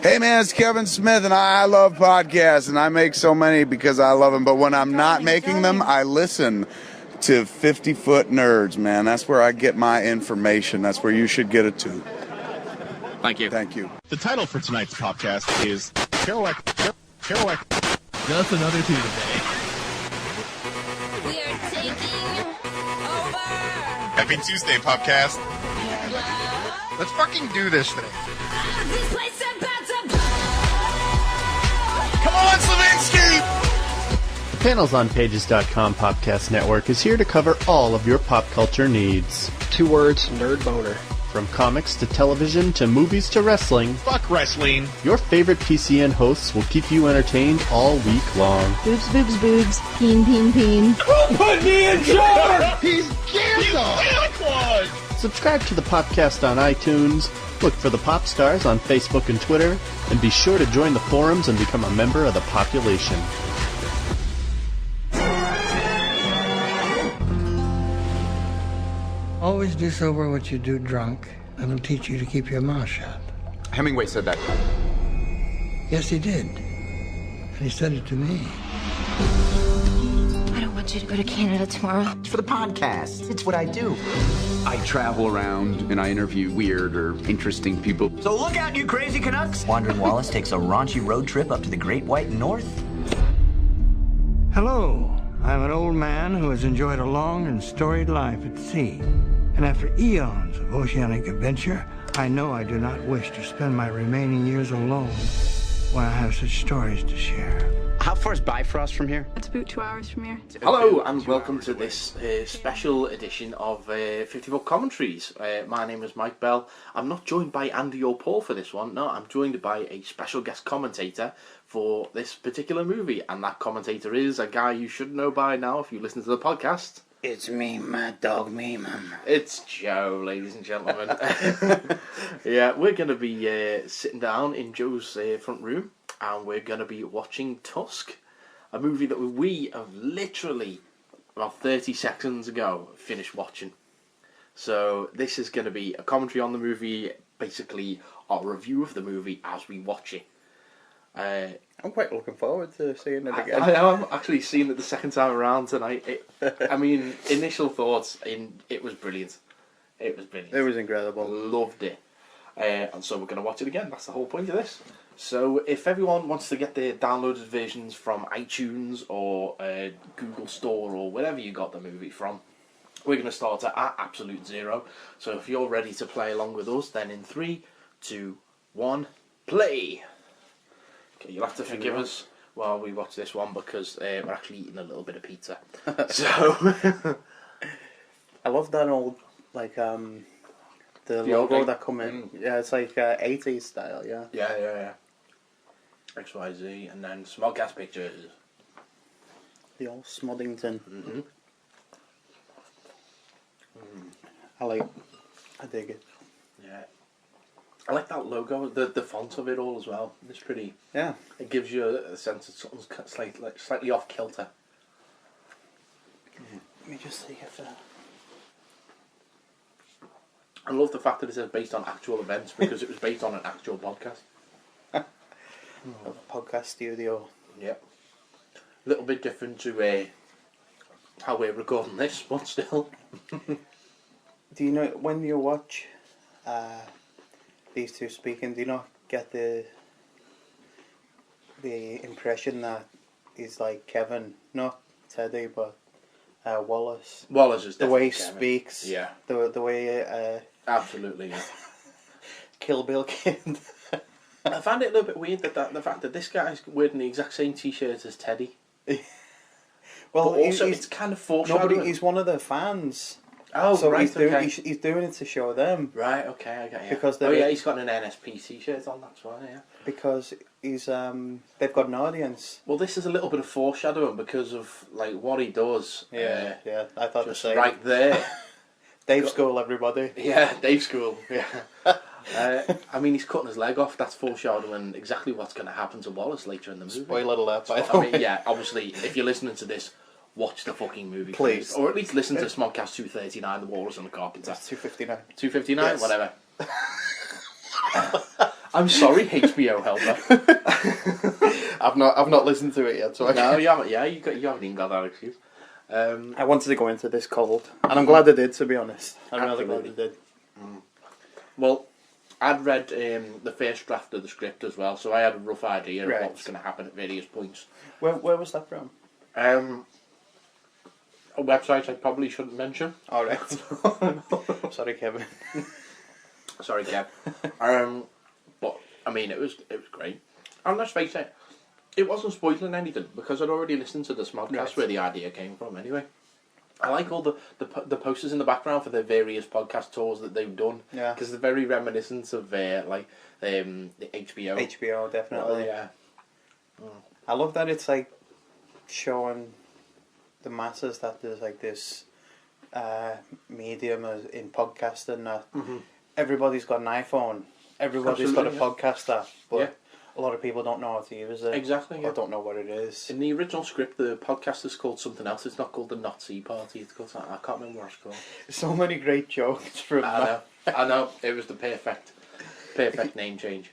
Hey man, it's Kevin Smith, and I love podcasts, and I make so many because I love them. But when I'm not making them, I listen to 50-Foot Nerds, man. That's where I get my information. That's where you should get it too. Thank you. Thank you. The title for tonight's podcast is Kerouac. Just another Tuesday. We are taking over. Happy Tuesday, podcast. Let's fucking do this thing. This place about to blow. Come on, Slavinsky! Panels on Pages.com Podcast Network is here to cover all of your pop culture needs. 2 words, nerd boner. From comics to television to movies to wrestling, Fuck wrestling. your favorite PCN hosts will keep you entertained all week long. Boobs, boobs, boobs. Peen, peen, peen. Put me in charge! He's Santa Claus! Subscribe to the podcast on iTunes, look for the Pop Stars on Facebook and Twitter, and be sure to join the forums and become a member of the population. Always do sober what you do drunk, and it'll teach you to keep your mouth shut. Hemingway said that. Yes, he did. And he said it to me. I don't want you to go to Canada tomorrow. It's for the podcast. It's what I do. I travel around and I interview weird or interesting people. So look out, you crazy Canucks! Wandering Wallace takes a raunchy road trip up to the Great White North. Hello. I'm an old man who has enjoyed a long and storied life at sea. And after eons of oceanic adventure, I know I do not wish to spend my remaining years alone when I have such stories to share. How far is Bifrost from here? It's about 2 hours from here. Hello and welcome to this special edition of 50-Foot Commentaries. My name is Mike Bell. I'm not joined by Andy or Paul for this one. No, I'm joined by a special guest commentator for this particular movie. And that commentator is a guy you should know by now if you listen to the podcast. It's me, Mad Dog Meme. It's Joe, ladies and gentlemen. Yeah, we're going to be sitting down in Joe's front room. And we're going to be watching Tusk, a movie that we have literally, about 30 seconds ago, finished watching. So this is going to be a commentary on the movie, basically our review of the movie as we watch it. I'm quite looking forward to seeing it again. I am actually seeing it the second time around tonight. I mean, initial thoughts, it was brilliant. It was brilliant. It was incredible. Loved it. And so we're going to watch it again. That's the whole point of this. So if everyone wants to get their downloaded versions from iTunes or Google Store or wherever you got the movie from, we're going to start at absolute zero. So if you're ready to play along with us, then in 3, 2, 1, play. Okay, you'll have to forgive us while we watch this one because we're actually eating a little bit of pizza. So I love that old, like, the logo that come in. Yeah, it's like 80s style, yeah. Yeah. XYZ, and then small gas pictures. The old Smoddington. Mm-hmm. I dig it. Yeah. I like that logo, the font of it all as well. It's pretty. Yeah. It gives you a sense of something's slightly off kilter. Let me just see if... I love the fact that it says based on actual events because it was based on an actual podcast. A podcast studio. Yeah. A little bit different to how we're recording this, but still. Do you know, when you watch these two speaking, do you not get the impression that he's like Kevin, not Teddy, but Wallace? Wallace is the way definitely he Kevin. speaks. Yeah. The way... Absolutely, yeah. Kill Bill Kid. I found it a little bit weird that the fact that this guy's wearing the exact same t-shirt as Teddy. Well, but also it's kind of foreshadowing. No, but he's one of the fans. Oh, so right, he's doing it to show them. Right, okay, I get you. Because he's got an NSP t-shirt on, that's why, yeah. Because he's they've got an audience. Well, this is a little bit of foreshadowing because of like what he does. Yeah, I thought the just same. right there. Dave School, everybody. Yeah, Dave School, yeah. I mean, he's cutting his leg off. That's foreshadowing exactly what's going to happen to Wallace later in the movie. Spoiler alert, by the way. I mean, yeah, obviously, if you're listening to this, watch the fucking movie, please. Or at least listen to Smodcast 239, The Walrus and the Carpenter. That's 259. 259, yes. Whatever. I'm sorry, HBO helper. I've not listened to it yet, so No, you haven't. Yeah, you haven't even got that excuse. I wanted to go into this cold, and I'm glad I did. To be honest, I'm really glad I did. Well, I'd read the first draft of the script as well, so I had a rough idea of what was going to happen at various points. Where was that from? A website I probably shouldn't mention. All right. Sorry, Kevin. Sorry, Kev. But I mean, it was great. And let's face it, it wasn't spoiling anything because I'd already listened to the Smodcast where the idea came from. Anyway, I like all the posters in the background for the various podcast tours that they've done. Yeah, because they're very reminiscent of the HBO. HBO, definitely. Yeah. I love that it's like showing the masses that there's like this medium in podcasting that everybody's got an iPhone, everybody's got a podcast app, but a lot of people don't know how to use it. Exactly. Or don't know what it is. In the original script, the podcast is called something else. It's not called the Nazi Party. It's called something. I can't remember what it's called. So many great jokes from that. I know. It was the perfect name change.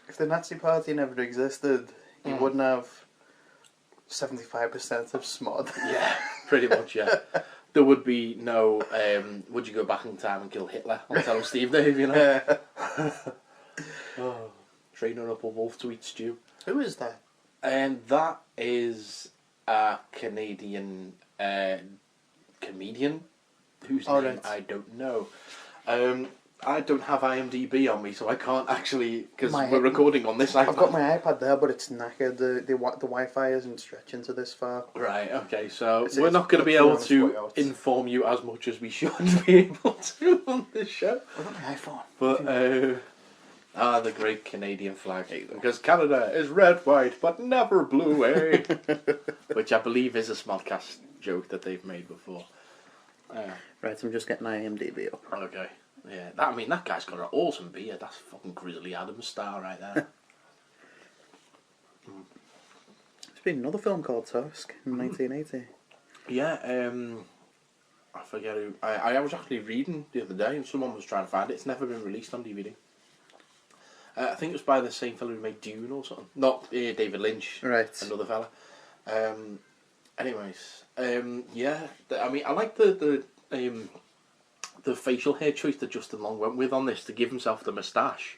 If the Nazi Party never existed, you wouldn't have 75% of Smod. Yeah, pretty much, yeah. There would be no, would you go back in time and kill Hitler? I'll tell Steve Dave, you know. Training up a wolf to eat stew. Who is that? And that is a Canadian comedian whose name I don't know. I don't have IMDb on me, so I can't actually, because we're recording on this iPad. I've got my iPad there, but it's knackered. The Wi-Fi isn't stretching to this far. Right, okay, so we're not going to be able to inform you as much as we should be able to on this show. I've got my iPhone. But, the great Canadian flag. Because Canada is red, white, but never blue, eh? Which I believe is a Smodcast joke that they've made before. Right, I'm just getting IMDb up. Okay. Yeah, that guy's got an awesome beard. That's fucking Grizzly Adams star right there. There's been another film called Tusk in 1980. Yeah, I forget who. I was actually reading the other day and someone was trying to find it. It's never been released on DVD. I think it was by the same fellow who made Dune or something. Not David Lynch. Right. Another fella. Anyways, yeah. I like the facial hair choice that Justin Long went with on this to give himself the moustache.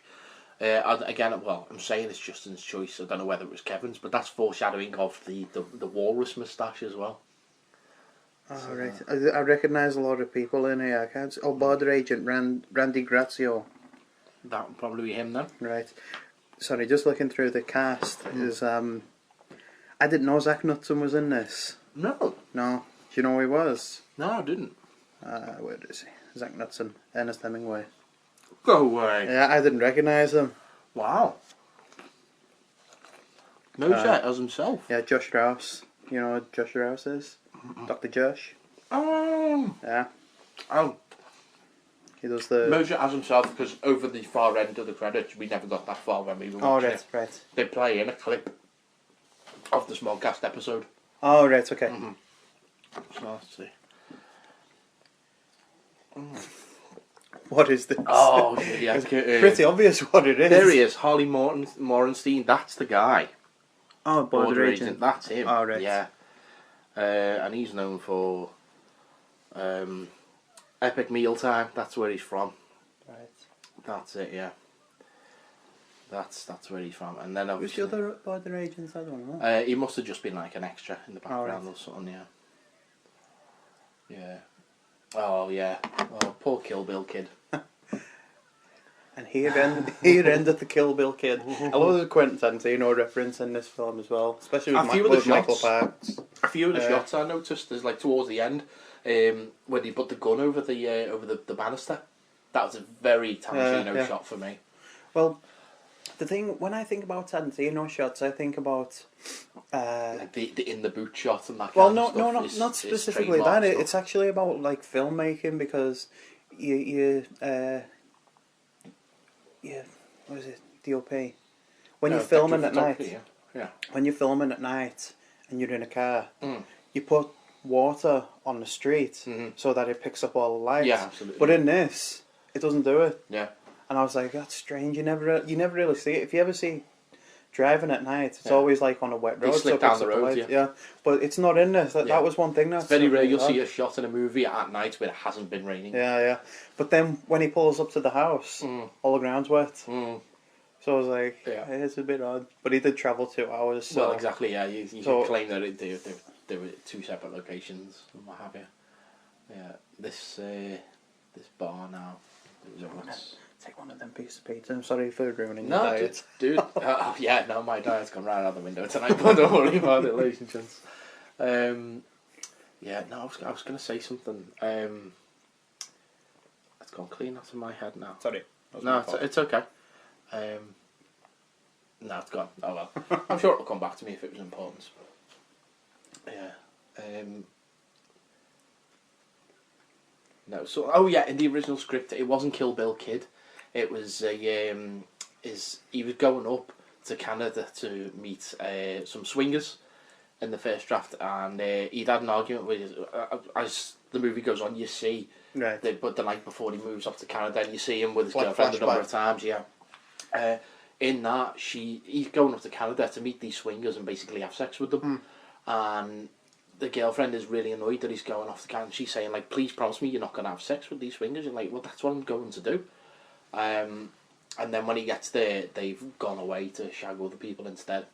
Again, I'm saying it's Justin's choice. I don't know whether it was Kevin's, but that's foreshadowing of the Walrus moustache as well. Oh, right. I recognise a lot of people in here. I can't. Border Agent Randy Grazio. That would probably be him then. Right. Sorry, just looking through the cast is I didn't know Zach Knudsen was in this. No. Do you know who he was? No, I didn't. Where is he? Zach Knudsen, Ernest Hemingway. Go away. Yeah, I didn't recognise him. Wow. No chat as himself. Yeah, Josh Strauss. You know what Josh Strauss is? Dr. Josh. Oh. Yeah. Oh. He does the... Moja as himself, because over the far end of the credits, we never got that far when we were watching it. Right. They play in a clip of the Smallcast episode. Oh, right, okay. So let's see. What is this? Oh, yeah. It's pretty obvious what it is. There he is, Harley Morenstein. That's the guy. Oh, Border Agent. That's him. Oh, right. Yeah. And he's known for Epic Mealtime. That's where he's from. Right. That's it. Yeah. That's where he's from. And then who's the other Border Agents? I don't know. He must have just been like an extra in the background or something. Yeah. Yeah. Oh yeah. Oh, poor Kill Bill kid. And here ended the Kill Bill kid. I love the Quentin Tarantino reference in this film as well, especially with Michael Parks. A few of the shots I noticed is like towards the end, when he put the gun over the banister. That was a very Tarantino shot for me. Well, the thing when I think about Tarantino shots, I think about like the in the boot shot and that. Well, kind of stuff not specifically that. It's actually about like filmmaking because you what is it? DOP. When you're filming at night. Yeah. When you're filming at night and you're in a car, you put water on the street so that it picks up all the light. Yeah, absolutely. But in this, it doesn't do it. Yeah. And I was like, that's strange. You never really see it. If you ever see driving at night, it's always like on a wet road. They slip down the road, yeah. But it's not in this. That was one thing. It's very rare you'll see a shot in a movie at night where it hasn't been raining. Yeah. But then when he pulls up to the house, all the ground's wet. So I was like, it's a bit odd. But he did travel 2 hours. So. Well, exactly, yeah. You can claim that they were two separate locations and what have you. Yeah, this bar now. Take one of them pieces of pizza. I'm sorry for ruining your diet. Dude. My diet's gone right out the window tonight, but don't worry about it, ladies and gents. I was going to say something. It's gone clean out of my head now. Sorry. No, it's okay. No, it's gone. Oh well. I'm sure it'll come back to me if it was important. Yeah. No. So, in the original script, it wasn't Kill Bill Kid. It was he was going up to Canada to meet some swingers in the first draft, and he'd had an argument with as the movie goes on. You see, but the night before he moves up to Canada, and you see him with his girlfriend a number of times. Yeah. In that, he's going up to Canada to meet these swingers and basically have sex with them, and the girlfriend is really annoyed that he's going off to Canada. She's saying, like, please promise me you're not going to have sex with these swingers. And like, well, that's what I'm going to do. And then when he gets there, they've gone away to shag other people instead.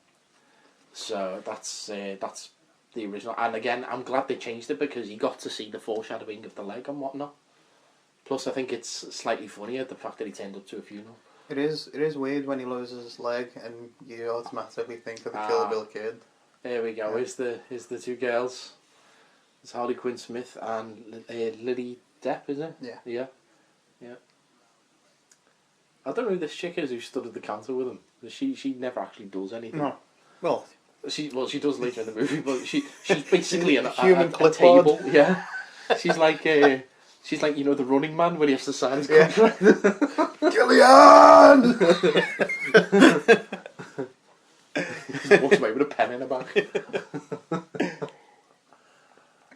So that's the original. And again, I'm glad they changed it because he got to see the foreshadowing of the leg and whatnot. Plus, I think it's slightly funnier, the fact that he turned up to a funeral. It is weird when he loses his leg and you automatically think of the Kill Bill Kid. There we go. Here's the two girls. It's Harley Quinn Smith and Lily Depp, isn't it? Yeah. I don't know who this chick is who stood at the counter with him. She never actually does anything. No. Well, she does later in the movie, but she's basically a clipboard. table. Yeah. She's like the Running Man when he has to sign his contract. Gillian! He walks away with a pen in her back.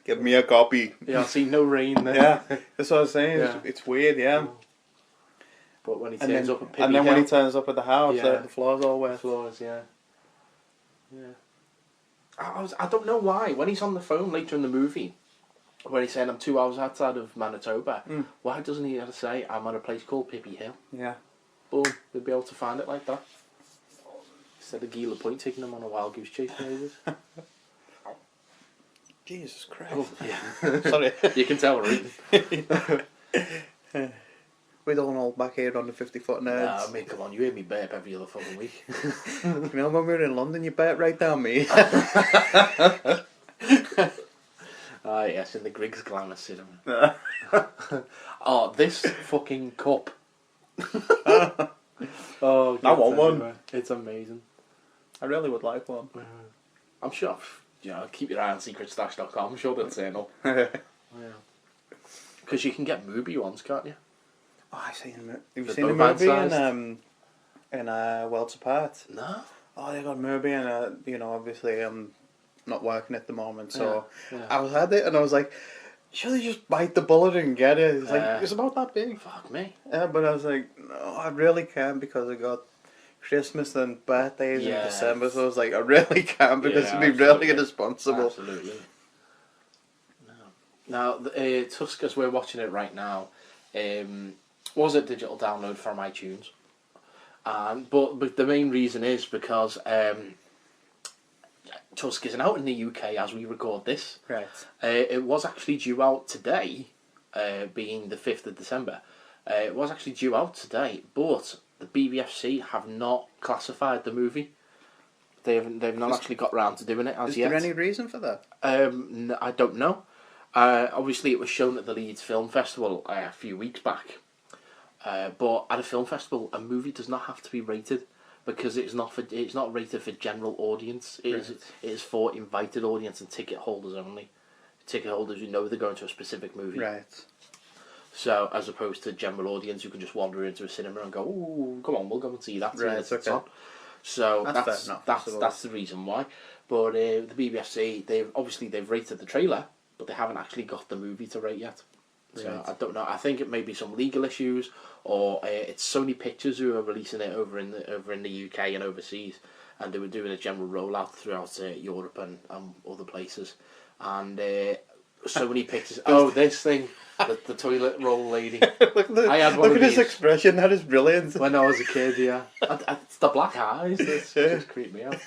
Give me a copy. Yeah, I see no rain there. Yeah, that's what I was saying. Yeah. It's weird, yeah. But when he turns up at Piggy and then Hill, when he turns up at the house, the floor's all wet. Yeah. I don't know why. When he's on the phone later in the movie, when he's saying I'm 2 hours outside of Manitoba, why doesn't he have to say I'm at a place called Piggy Hill? Yeah. Boom, they'd be able to find it like that. Instead of Gila Point taking them on a wild goose chase, maybe. Jesus Christ. Oh, yeah. Sorry. You can tell we're eating. We don't hold back here on the 50-foot nerds. Nah, mate, come on, you hear me burp every other fucking week. You know, when we were in London, you burp right down me. Yes, in the Griggs Glamour Cinema. Oh, this fucking cup. Oh, I want one. It's amazing. I really would like one. I'm sure, keep your eye on secretstash.com. I'm sure they'll turn up. Because you can get movie ones, can't you? Oh, I see. Have you seen the movie in Worlds Apart? No. Oh, they got a movie and obviously I'm not working at the moment, so I was at it and I was like, should I just bite the bullet and get it? It's like, it's about that big. Fuck me. But I was like, no, I really can't because I got Christmas and birthdays in December, so I was like, I really can't because it'd be really irresponsible. Absolutely. Now, Tusk, as we're watching it right now, was a digital download from iTunes. But the main reason is because Tusk isn't out in the UK as we record this. Right. It was actually due out today, being the 5th of December. It was actually due out today, but the BBFC have not classified the movie. They've not actually got round to doing it as yet. Is there any reason for that? I don't know. Obviously, it was shown at the Leeds Film Festival a few weeks back. But at a film festival, a movie does not have to be rated because it's not rated for general audience. It is for invited audience and ticket holders only. Ticket holders who know they're going to a specific movie. Right. So, as opposed to general audience who can just wander into a cinema and go, "Ooh, come on, we'll go and see that." Right. It's on. So that's the reason why. But the BBFC, they've rated the trailer, but they haven't actually got the movie to rate yet. So Right. I don't know. I think it may be some legal issues, or it's Sony Pictures who are releasing it over in the UK and overseas, and they were doing a general rollout throughout Europe and other places. And Sony Pictures. Oh, this thing, the toilet roll lady. I had one look of at his these expression. That is brilliant. when I was a kid. Yeah, it's the black eyes that just creep me out.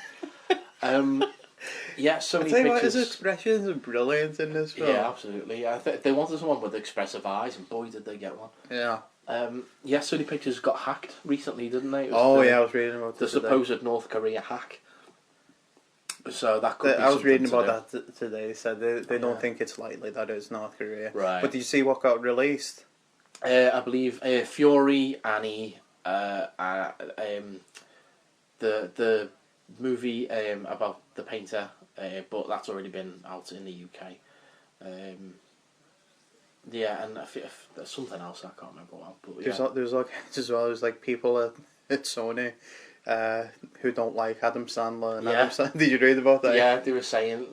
Yeah, Sony I tell you what, Pictures. his expressions are brilliant in this film. Yeah, absolutely. They wanted someone with expressive eyes, and boy, did they get one. Yeah. Yeah, Sony Pictures got hacked recently, didn't they? It was I was reading about the this today. supposed North Korea hack. So that could be I was reading something about to do. that today. They said they don't think it's likely that it's North Korea. Right. But did you see what got released? I believe Fury, Annie, the movie about the painter, but that's already been out in the UK. Yeah, and if there's something else I can't remember what. But yeah. There's like as well as like people at Sony who don't like Adam Sandler. And Adam Sandler. Did you read about that? Yeah, they were saying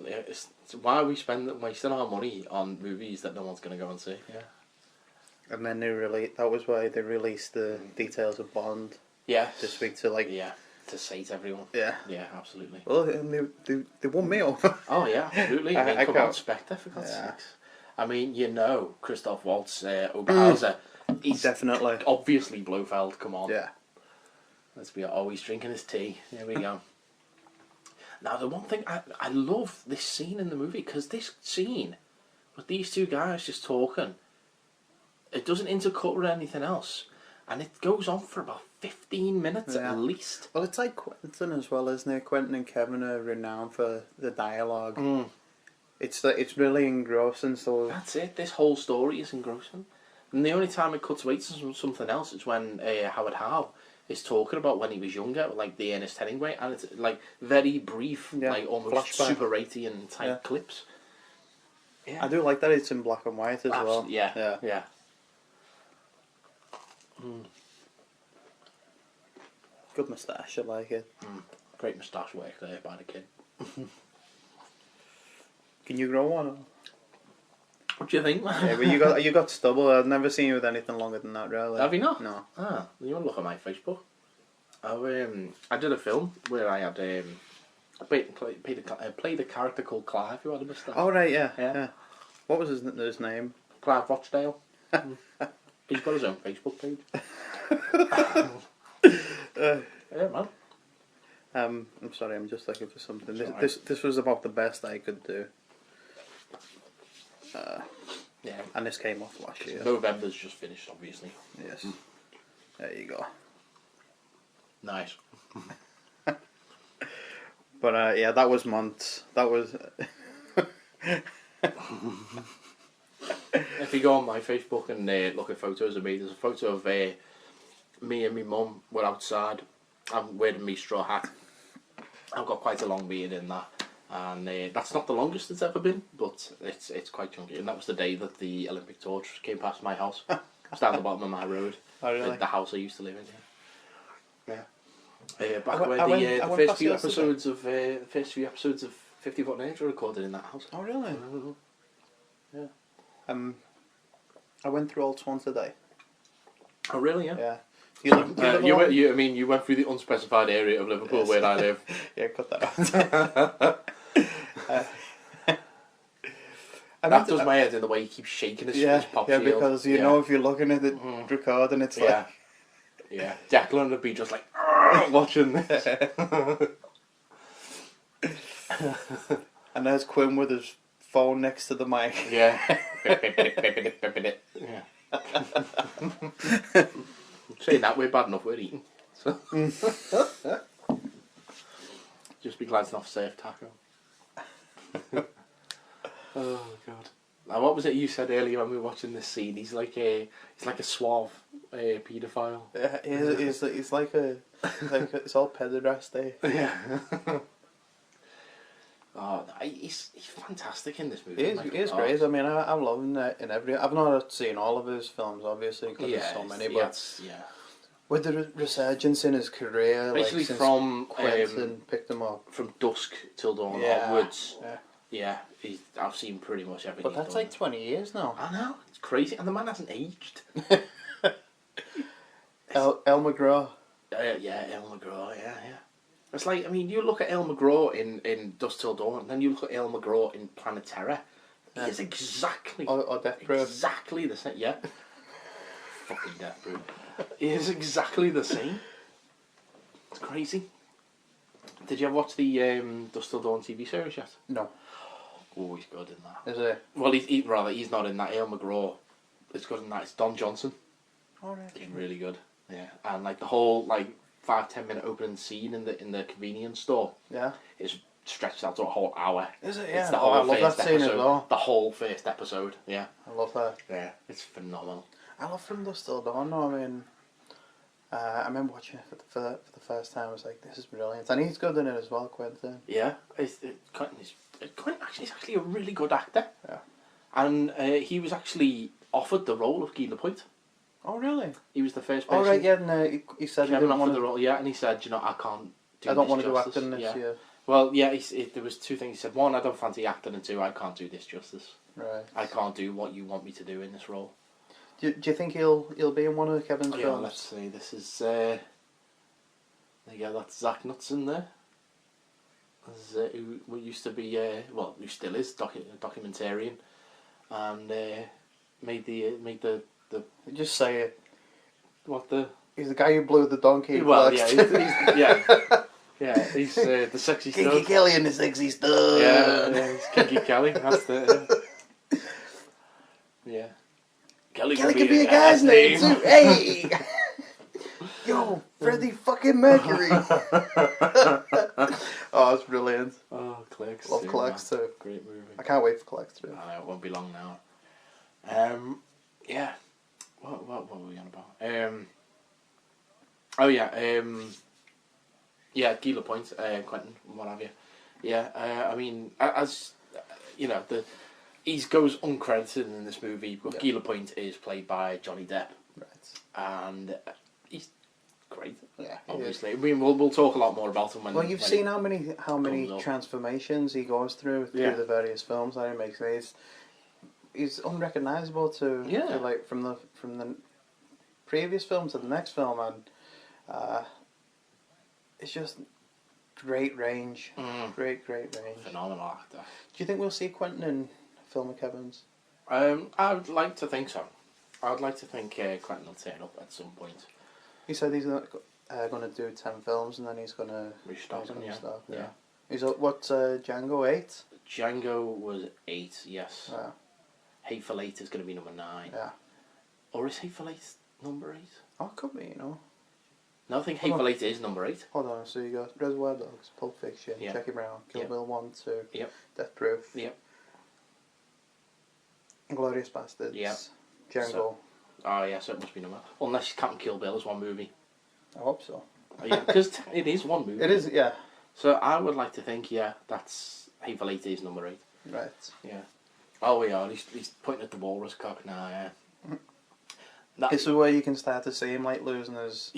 why are we wasting our money on movies that no one's going to go and see? Yeah. And then that was why they released the details of Bond. Yeah. This week to like. Yeah. To sate everyone. Yeah. Yeah, absolutely. Well, and they won me over. Oh yeah, absolutely. I mean, come on, Spectre for God's Yeah. sakes. I mean, Christoph Waltz, Oberhauser. He's definitely obviously Blofeld. Come on. Yeah. Let's be always drinking his tea. Here we go. Now, the one thing I love this scene in the movie, because this scene with these two guys just talking, it doesn't intercut with anything else, and it goes on for about 15 minutes at least. Well, it's like Quentin as well, isn't it? Quentin and Kevin are renowned for the dialogue. It's really engrossing. So that's it. This whole story is engrossing, and the only time it cuts away to something else is when Howard Howe is talking about when he was younger, like the Ernest Hemingway, and it's like very brief, like almost flashback. Super 80 and type clips. Yeah. I do like that it's in black and white as well. Yeah. Good moustache, I like it. Great moustache work there by the kid. Can you grow one? What do you think? Yeah, but you got stubble. I've never seen you with anything longer than that, really. Have you not? No. Ah, you want to look at my Facebook? I did a film where I had played a character called Clive who had a moustache. Oh right, yeah. What was his name? Clive Rochdale. He's got his own Facebook page. Yeah, man. I'm sorry, I'm just looking for something. This was about the best I could do. Yeah. And this came off last year. November's just finished, obviously. Yes. There you go. Nice. But yeah, that was months. That was. If you go on my Facebook and look at photos of me, there's a photo of me and my mum were outside. I'm wearing my straw hat. I've got quite a long beard in that, and that's not the longest it's ever been, but it's quite chunky. And that was the day that the Olympic torch came past my house. It's down the bottom of my road. Oh, really? The house I used to live in. Yeah. Back I when went the first past few yesterday. episodes of 50 Foot Nerds were recorded in that house. Oh really? Yeah. I went through Old Swan today. Oh really? Yeah. Yeah. You went through the unspecified area of Liverpool where I live. Yeah, cut that out. That does my head in the way he keeps shaking his pop shield. Because you know if you're looking at it recording, it's like... Yeah, Declan would be just like, watching this. And there's Quinn with his phone next to the mic. Yeah. Saying that, we're bad enough, we're eating. So. Just be glancing off Safe Taco. Oh god. Now what was it you said earlier when we were watching this scene? He's like a suave paedophile. Yeah, he's like it's all pederasty. Yeah. Oh, he's fantastic in this movie. He is great. I mean, I'm loving it in every. I've not seen all of his films, obviously, because there's so many. But with the resurgence in his career, basically like, since from Quentin picked him up from Dusk till Dawn onwards. Yeah, I've seen pretty much everything. But that's like 20 years now. I know. It's crazy, and the man hasn't aged. El McGraw. Yeah, El McGraw, yeah. It's like, I mean, you look at El McGraw in Dusk Till Dawn, and then you look at El McGraw in Planet Terror. He is exactly... Or Death Proof. Exactly the same, yeah. Fucking Death Proof. He is exactly the same. It's crazy. Did you ever watch the Dusk Till Dawn TV series yet? No. Oh, he's good in that. Is it? Well, he's not in that. El McGraw is good in that. It's Don Johnson. Oh, right. He's really good. Yeah, and like the whole 5-10 minute opening scene in the convenience store. Yeah. Is stretched out to a whole hour. Is it? Yeah. It's the whole I love first that scene episode. as well. The whole first episode. Yeah. I love that. Yeah, it's phenomenal. I love From Dusk Till Dawn. I mean, I remember watching it for the first time. I was like, this is brilliant, and he's good in it as well, Quentin. Yeah, Quentin is he's actually a really good actor. Yeah. And he was actually offered the role of Guy Lapointe. Oh, really? He was the first person. Oh, right, yeah, and he said he Kevin didn't offered want the role, yeah, and he said, you know, I can't do I don't this want to do justice. acting this year. Well, yeah, there was two things. He said, one, I don't fancy acting, and two, I can't do this justice. Right. I can't do what you want me to do in this role. Do you think he'll be in one of Kevin's films? Yeah, let's see. This is that's Zach Nuts in there. Who used to be who still is documentarian, and made the Just say it. What the? He's the guy who blew the donkey. Well, yeah, he's the sexy stuff. Kinky Kelly and the sexy stuff. Yeah, he's Kinky Kelly. That's the. Yeah. Kelly could be a guy's name too. Hey, yo, Freddie fucking Mercury. Oh, it's brilliant. Oh, Clerks. Love Clerks too. Great movie. I can't wait for Clerks too. I know, it won't be long now. Yeah. What were we on about? Yeah, Guy Lapointe, Quentin, what have you. Yeah, I mean, as you know, he goes uncredited in this movie, but Guy Lapointe is played by Johnny Depp. Right. And he's great. Yeah. Obviously. I mean, we'll talk a lot more about him when. Well, you've seen how many transformations he goes through the various films that he makes. He's unrecognisable to like from the previous film to the next film, and it's just great range, great range. Phenomenal actor. Do you think we'll see Quentin in a film of Kevin's? I would like to think so. I would like to think Quentin will turn up at some point. He said he's going to do 10 films and then he's going to restart them. Yeah. He's Django 8? Django was 8. Yes. Yeah. Hateful Eight is going to be number 9. Yeah. Or is Hateful Eight number 8? Oh, it could be, you know. No, I think Hateful Eight is number 8. Hold on, so you got Reservoir Dogs, Pulp Fiction, Jackie Brown, Kill Bill 1, 2, Death Proof, Glorious Bastards, Django. So, so it must be number. Unless you can't Kill Bill as one movie. I hope so. Yeah, because it is one movie. It is, yeah. So I would like to think, that's Hateful Eight is number 8. Right. Yeah. Oh, yeah, he's pointing at the Walrus cock now, yeah. This is where you can start to see him like losing his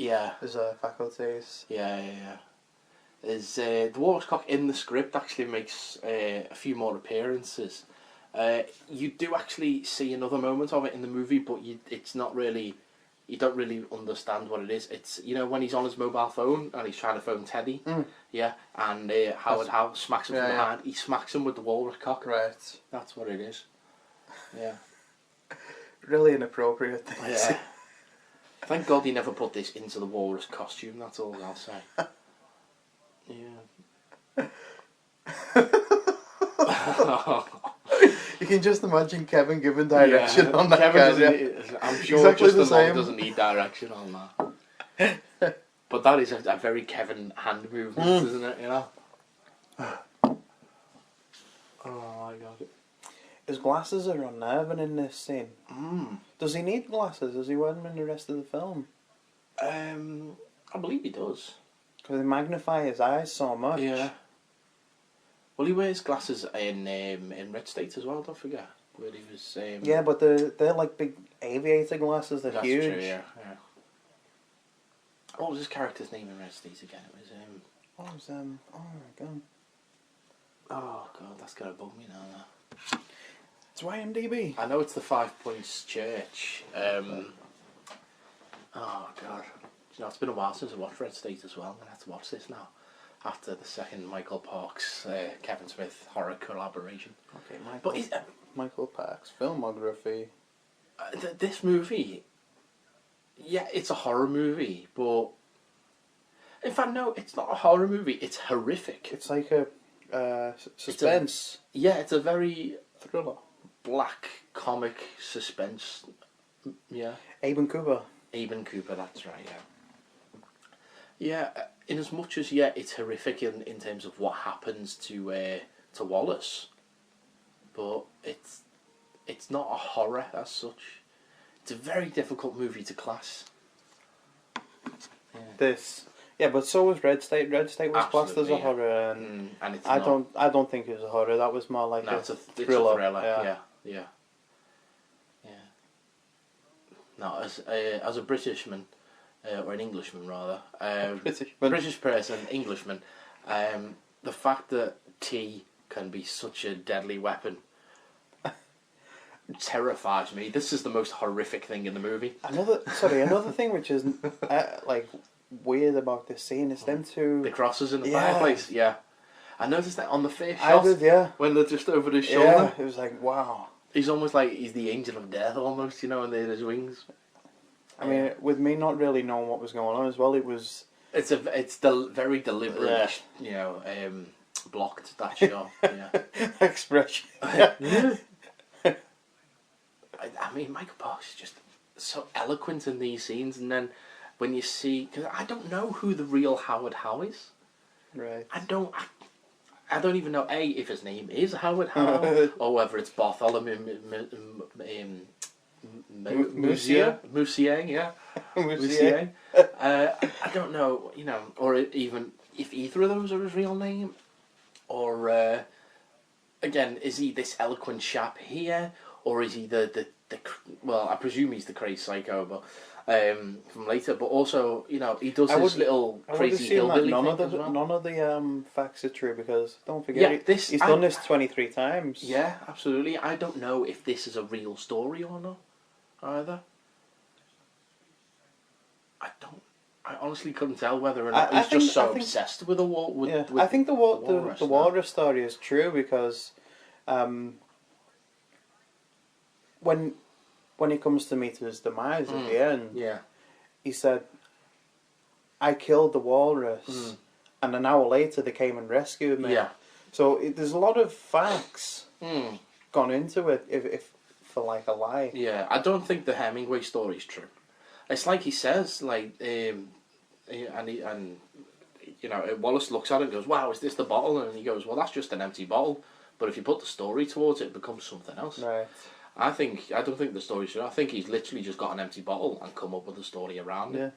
faculties. Yeah. The Walrus cock in the script actually makes a few more appearances. You do actually see another moment of it in the movie, but it's not really. You don't really understand what it is. It's when he's on his mobile phone and he's trying to phone Teddy. Yeah, and Howard smacks him from behind. He smacks him with the walrus cock. Right. That's what it is. Yeah. Really inappropriate things. Yeah. Thank God he never put this into the walrus costume. That's all I'll say. Yeah. You can just imagine Kevin giving direction on that. I'm sure exactly just the same. Doesn't need direction on that. But that is a very Kevin hand movement, isn't it? You know. Oh my God. His glasses are unnerving in this scene. Does he need glasses? Does he wear them in the rest of the film? I believe he does. Because they magnify his eyes so much. Yeah. Well, he wears glasses in Red State as well. Don't forget where he was. Yeah, but they're like big aviator glasses. They're huge. That's true. Yeah. What was his character's name in Red State again? It was oh my God. Oh God, that's gonna bug me now. It's IMDb. I know it's the 5 Points Church. Oh God, you know, it's been a while since I watched Red State as well. I'm gonna have to watch this now after the second Michael Parks, Kevin Smith horror collaboration. Okay, Michael. But is, Michael Parks filmography. This movie, yeah, it's a horror movie, but in fact, no, it's not a horror movie. It's horrific. It's like a suspense. It's a very thriller, black comic suspense. Yeah, Aben Cooper. Aben Cooper, that's right. Yeah, in as much as it's horrific in terms of what happens to Wallace, but it's not a horror as such. It's a very difficult movie to class. Yeah. But so was Red State. Red State was classed as a Absolutely, horror, and it's I not. don't think it was a horror. That was more like It's a thriller. thriller. Yeah. No, as a Britishman, or an Englishman rather, British person, Englishman, the fact that tea can be such a deadly weapon terrifies me. This is the most horrific thing in the movie. Another thing which is like weird about this scene is them two. The crosses in the fireplace. Yeah, I noticed that on the first shot. I did, yeah. When they're just over his shoulder. Yeah, it was like wow. He's almost like he's the angel of death, almost, you know, and his wings. I mean, with me not really knowing what was going on as well, it was. It's very deliberately, you know, blocked that shot. Yeah. Expression. I mean, Michael Parks is just so eloquent in these scenes, and then when you see, because I don't know who the real Howard Howe is. Right. I don't even know if his name is Howard Howe or whether it's Bartholomew Moussier. Yeah. Moussier. I don't know, you know, or even if either of those are his real name, or again, is he this eloquent chap here, or is he the well, I presume he's the crazy psycho, but from later, but also, you know, he does this little crazy hillbilly thing as well. None of the facts are true, because don't forget, he's done this 23 times. Yeah, absolutely. I don't know if this is a real story or not, either. I honestly couldn't tell whether or not he's just so obsessed with the war. I think the Walrus story is true, because when he comes to meet his demise at the end, he said, "I killed the walrus, and an hour later they came and rescued me." Yeah. So there's a lot of facts gone into it, if for like a lie. Yeah, I don't think the Hemingway story is true. It's like he says, like, and you know, Wallace looks at it and goes, "Wow, is this the bottle?" And he goes, "Well, that's just an empty bottle. But if you put the story towards it, it becomes something else." Right. I don't think the story's true. I think he's literally just got an empty bottle and come up with a story around it. Yeah.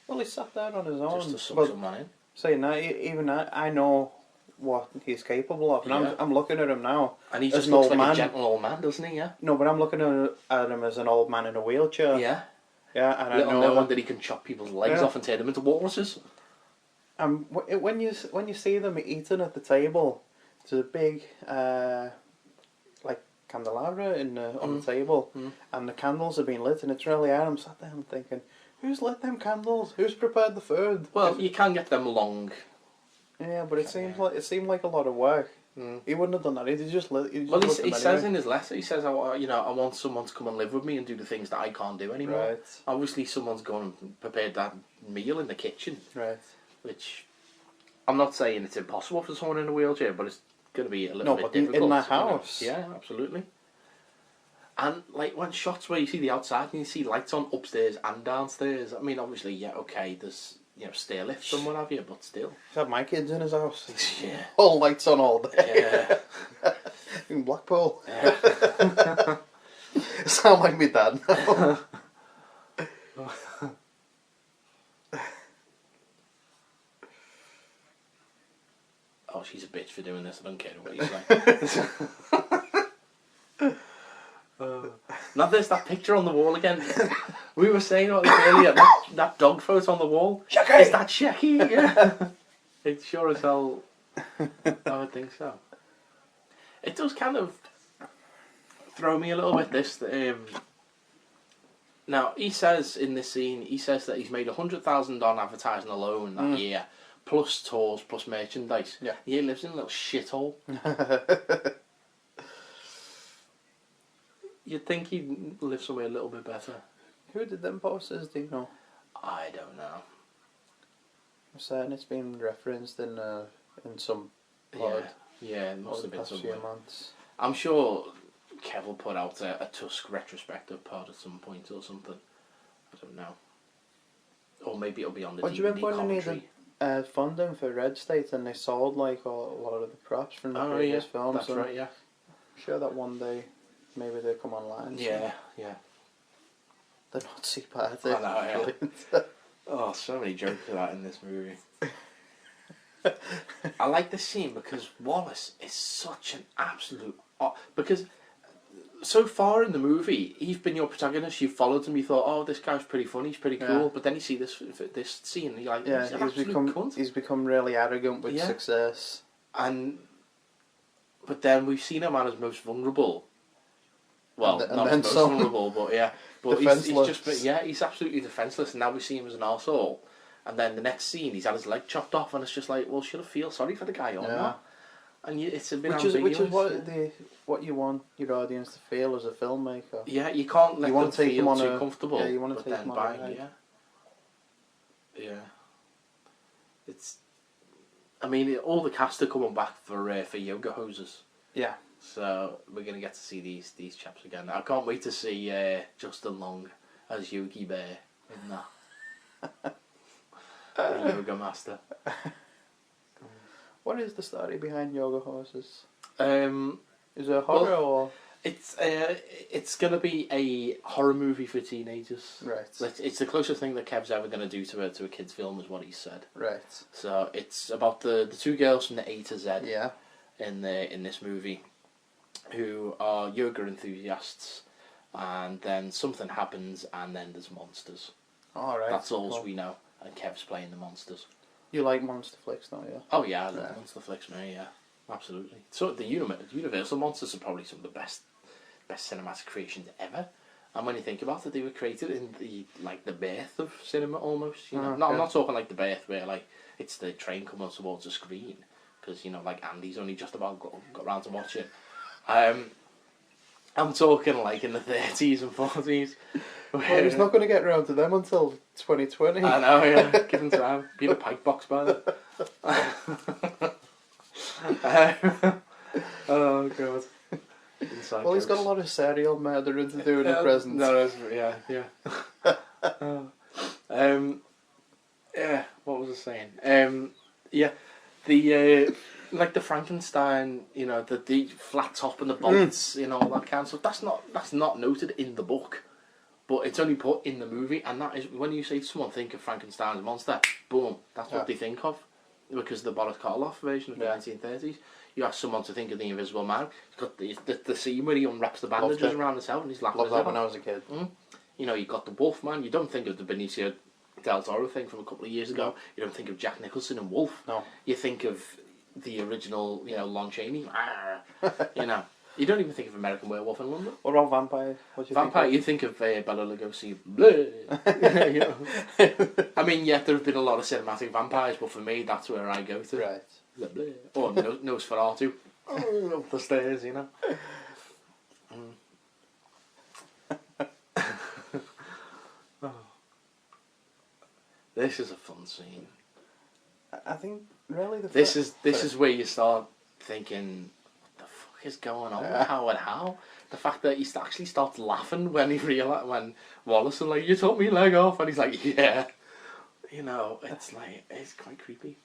Well, he sat there on his own. Just to suck someone in. Saying that, even I know what he's capable of, and I'm looking at him now. And he just looks like a gentle old man, doesn't he? Yeah. No, but I'm looking at him as an old man in a wheelchair. Yeah. Yeah, and I know that he can chop people's legs off and turn them into walruses. When you see them eating at the table, there's a big like candelabra on the table, and the candles are being lit, and it's really hard. I'm sat there and thinking, who's lit them candles? Who's prepared the food? Well, you can get them long. Yeah, but it seemed like a lot of work. He wouldn't have done that. He just lit. He says in his letter, he says, I want someone to come and live with me and do the things that I can't do anymore. Right. Obviously, someone's gone and prepared that meal in the kitchen. Right. Which, I'm not saying it's impossible for someone in a wheelchair, but it's going to be a little bit difficult. In that house. Yeah, absolutely. And like when shots where you see the outside and you see lights on upstairs and downstairs. I mean, obviously, yeah, okay, there's stair lifts and what have you, but still. He's had my kids in his house. Yeah. All lights on all day. Yeah. In Blackpool. Yeah. Sound like me dad now. Oh, she's a bitch for doing this. I don't care what you say. Now there's that picture on the wall again. We were saying earlier, that dog photo on the wall. Shecky! Is that Shecky? Yeah. It's sure as hell. I would think so. It does kind of throw me a little bit. This now he says in this scene, he says that he's made $100,000 on advertising alone that year, plus tours, plus merchandise. Yeah, he lives in a little shithole. You'd think he'd live somewhere a little bit better. Who did them posters? Do you know? I don't know. I'm certain it's been referenced in some pod. Yeah, it must have been some months. I'm sure Kev will put out a Tusk retrospective pod at some point or something. I don't know. Or maybe it'll be on the What do you DVD remember when they commentary. needed funding for Red State and they sold like a lot of the props from the previous films? That's right, yeah. I'm sure that one day maybe they'll come online. Yeah. The Nazi party. I know, yeah. Oh, so many jokes of that in this movie. I like this scene because Wallace is such an absolute... Because so far in the movie, he's been your protagonist, you've followed him, you thought, oh, this guy's pretty funny, he's pretty cool, but then you see this scene and you're like, he's an absolute cunt. He's become really arrogant with success. But then we've seen him at his most vulnerable. Well, not his most vulnerable, but yeah. But he's just, he's absolutely defenceless, and now we see him as an arsehole. And then the next scene, he's had his leg chopped off, and it's just like, well, should I feel sorry for the guy or not? And it's a bit ambiguous. Which is what you want your audience to feel as a filmmaker. Yeah, you can't let them feel too comfortable. Yeah, you want to take them on a ride. Yeah. It's... I mean, all the cast are coming back for yoga hoses. Yeah. So we're going to get to see these chaps again. I can't wait to see Justin Long as Yogi Bear in that. The yoga master. What is the story behind yoga horses? Is it a horror or? It's going to be a horror movie for teenagers. Right. It's the closest thing that Kev's ever going to do to a kid's film, is what he said. Right. So it's about the two girls from the A to Z. Yeah. In this movie, who are yoga enthusiasts, and then something happens, and then there's monsters. All right. That's all we know. And Kev's playing the monsters. You like monster flicks, don't you? Oh yeah, I love monster flicks, man. Yeah, absolutely. So the Universal monsters are probably some of the best cinematic creations ever. And when you think about it, they were created in the birth of cinema almost. You know, I'm not talking like the birth where like it's the train coming towards the screen, because like Andy's only just about got around to watch it. I'm talking like in the 30s and 40s. Well, he's not going to get around to them until 2020. I know, yeah. Give him time. Be in a pipe box by then. Oh, God. Well, he's got a lot of serial murdering to do in the present. No, yeah. Yeah, what was I saying? The the Frankenstein, the flat top and the bolts, all that kind of stuff. That's not noted in the book, but it's only put in the movie, and that is when you say to someone, think of Frankenstein's monster, boom, that's what they think of, because the Boris Karloff version of the 1930s. You ask someone to think of the Invisible Man, he's got the scene where he unwraps the bandages around his head and he's laughing. Loved that when I was a kid. You got the Wolfman. You don't think of the Benicio del Toro thing from a couple of years ago. You don't think of Jack Nicholson and Wolf. No. You think of the original, Lon Chaney. You don't even think of American Werewolf in London. What about Vampire? What do you Vampire, think you think of Bela Lugosi. I mean, there have been a lot of cinematic vampires, but for me, that's where I go to. Right. Or Nosferatu. Up the stairs, This is a fun scene. I think really this is where you start thinking, what the fuck is going on? How? The fact that he actually starts laughing when when Wallace is like, you took me leg off, and he's like, yeah. It's quite creepy.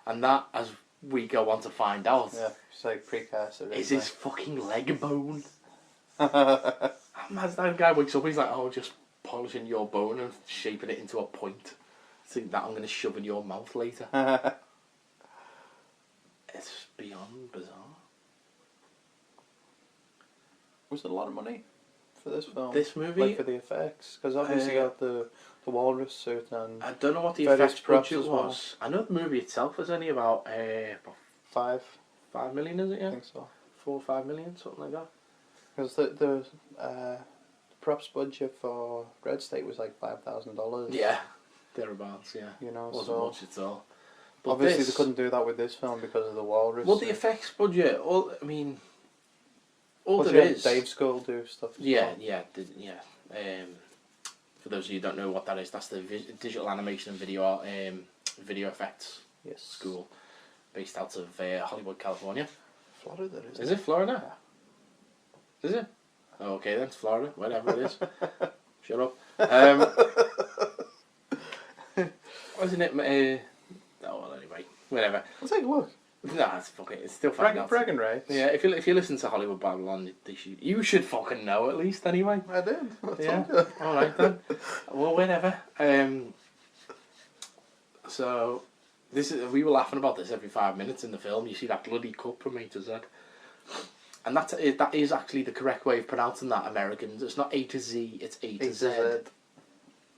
And that, as we go on to find out, it's like precursor. Is his fucking leg bone. Imagine that guy wakes up and he's like, just polishing your bone and shaping it into a point. Think that I'm going to shove in your mouth later. It's beyond bizarre. Was it a lot of money for this film? This movie? Like for the effects? Because obviously you got the Walrus suit and... I don't know what the effects budget was. I know the movie itself was only about... 5 million, is it, yeah? I think so. 4 or 5 million, something like that. Because the props budget for Red State was like $5,000. Yeah, thereabouts. Yeah, You know, wasn't so much at all. But obviously this, they couldn't do that with this film because of the Walrus. well, the effects budget. All there Plus, is. Dave Skull do stuff. As Yeah, well. yeah, for those of you who don't know what that is, that's the digital animation and video effects school, based out of Hollywood, California. Florida, Is it Florida? Yeah. Is it? Oh, okay, then it's Florida, whatever it is. Shut up. Wasn't it? Oh well, anyway, whatever. Let's take a look. Nah, it's still fucking bragging rights. Yeah, if you listen to Hollywood Babylon, you should fucking know at least anyway. I did. Yeah. All right then. Well, whatever. So we were laughing about this every 5 minutes in the film. You see that bloody cup from A to Z, and that is actually the correct way of pronouncing that. Americans, it's not A to Z, it's A to Z.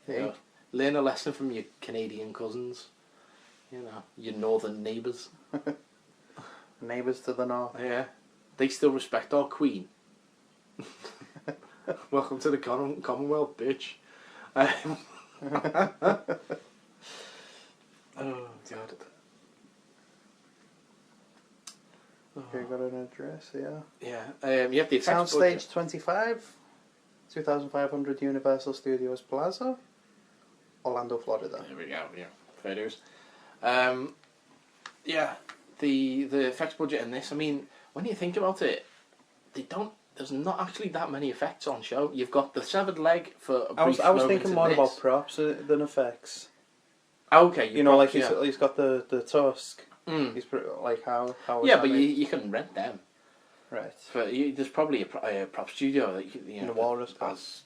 You know, learn a lesson from your Canadian cousins. You know, your northern neighbours. Neighbours to the north. Yeah, they still respect our queen. Welcome to the Commonwealth, bitch. Oh God. Okay, got an address, yeah. Yeah, you have the effects Soundstage 25, 2,500 Universal Studios Plaza, Orlando, Florida. There we go. Yeah, fair dues. Yeah, the effects budget in this. I mean, when you think about it, there's not actually that many effects on show. You've got the severed leg for a brief I was moment thinking in more this. about props than effects. Okay, you know, like he's got the Tusk. He's like how. Yeah, but you can rent them. Right. But there's probably a prop studio that you know. The Walrus has.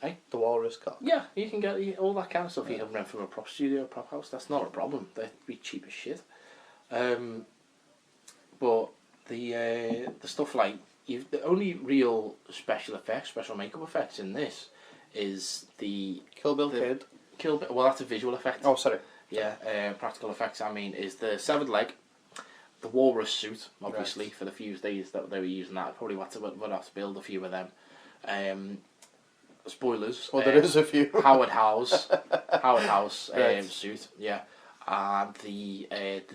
Eh? The Walrus cock. Yeah, you can get all that kind of stuff. You can rent from a prop studio, prop house. That's not a problem. They'd be cheap as shit. But the stuff like the only real special makeup effects in this is the Kill Bill Kid. Kill Bill. Well, that's a visual effect. Oh, sorry. Yeah, practical effects. I mean, is the severed leg, the Walrus suit, obviously for the few days that they were using that. Probably would have to build a few of them. Spoilers. Well, there is a few. Howard House Right. suit. Yeah, and the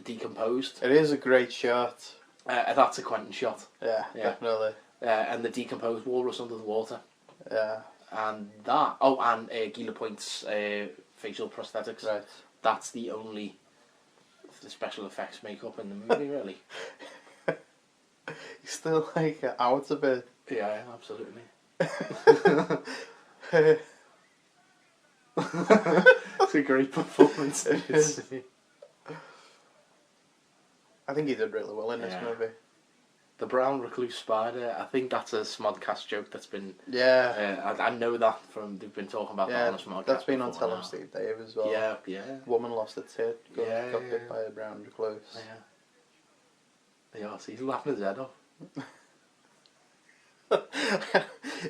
decomposed. It is a great shot. That's a Quentin shot. Yeah, definitely. And the decomposed Walrus under the water. Yeah. And that. Oh, and Gila Point's facial prosthetics. Right. That's the only special effects makeup in the movie, really. He's still like out a bit. Yeah, absolutely. It's a great performance. It is. I think he did really well in this movie. The brown recluse spider, I think that's a Smodcast joke that's been... Yeah. I know that from... They've been talking about that on a Smodcast. That's been on before Tell 'em now. Steve Dave as well. Yeah, yeah. Woman lost a tit, got Yeah, bit by a brown recluse. Yeah, so he's laughing his head off.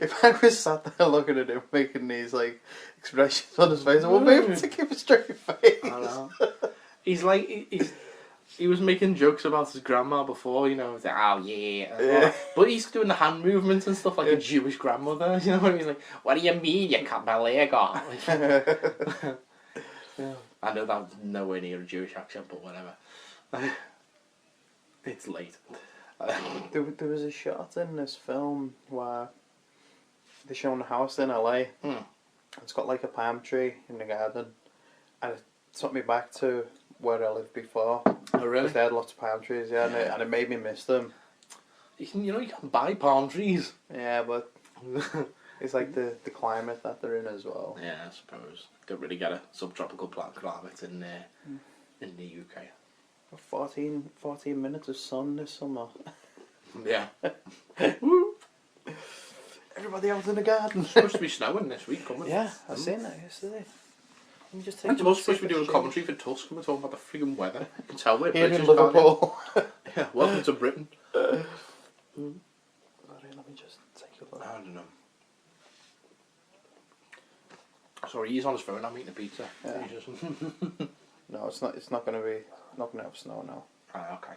If I was sat there looking at him making these like expressions on his face, I wouldn't be able to keep a straight face. I know. He's like... He was making jokes about his grandma before, you know, like, oh yeah. But he's doing the hand movements and stuff like a Jewish grandmother, you know what I mean? Like, what do you mean you cut my leg off? I know that's nowhere near a Jewish accent, but whatever. It's late. There was a shot in this film where they're showing a house in LA. It's got like a palm tree in the garden, and it took me back to where I lived before. Oh really? Because they had lots of palm trees, and it made me miss them. You can buy palm trees. Yeah, but it's like the climate that they're in as well. Yeah, I suppose. Don't really get a subtropical climate in the UK. 14 minutes of sun this summer. Yeah. Woo! Everybody out in the garden. It's supposed to be snowing this week, coming. Yeah, I seen that yesterday. Let me just take I'm supposed to be doing a commentary for Tusk and we're talking about the friggin' weather. You can tell we're here British, in Liverpool. Yeah, welcome to Britain. Sorry, let me just take a look. I don't know. Sorry, he's on his phone. I'm eating a pizza. Yeah. Jesus. No, it's not. It's not going to be. Not going to have snow now. Ah, okay.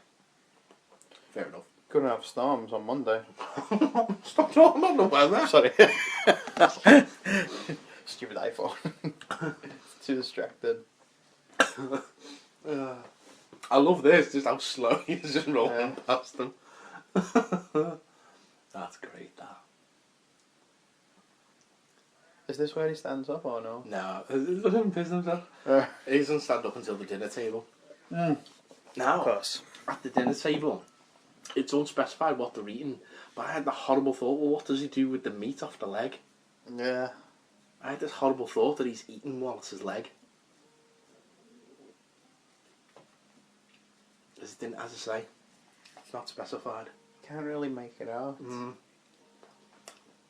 Fair enough. gonna have storms on Monday. Stop talking about the weather. Sorry. Stupid iPhone. Too distracted. I love this, just how slow he's just rolling past them. That's great, that. Is this where he stands up or no? No, he doesn't stand up until the dinner table. Now, Of course. at the dinner table, it's unspecified what they're eating, but I had the horrible thought, well, what does he do with the meat off the leg? Yeah. I had this horrible thought that he's eating Wallace's leg. As I say, it's not specified. Can't really make it out.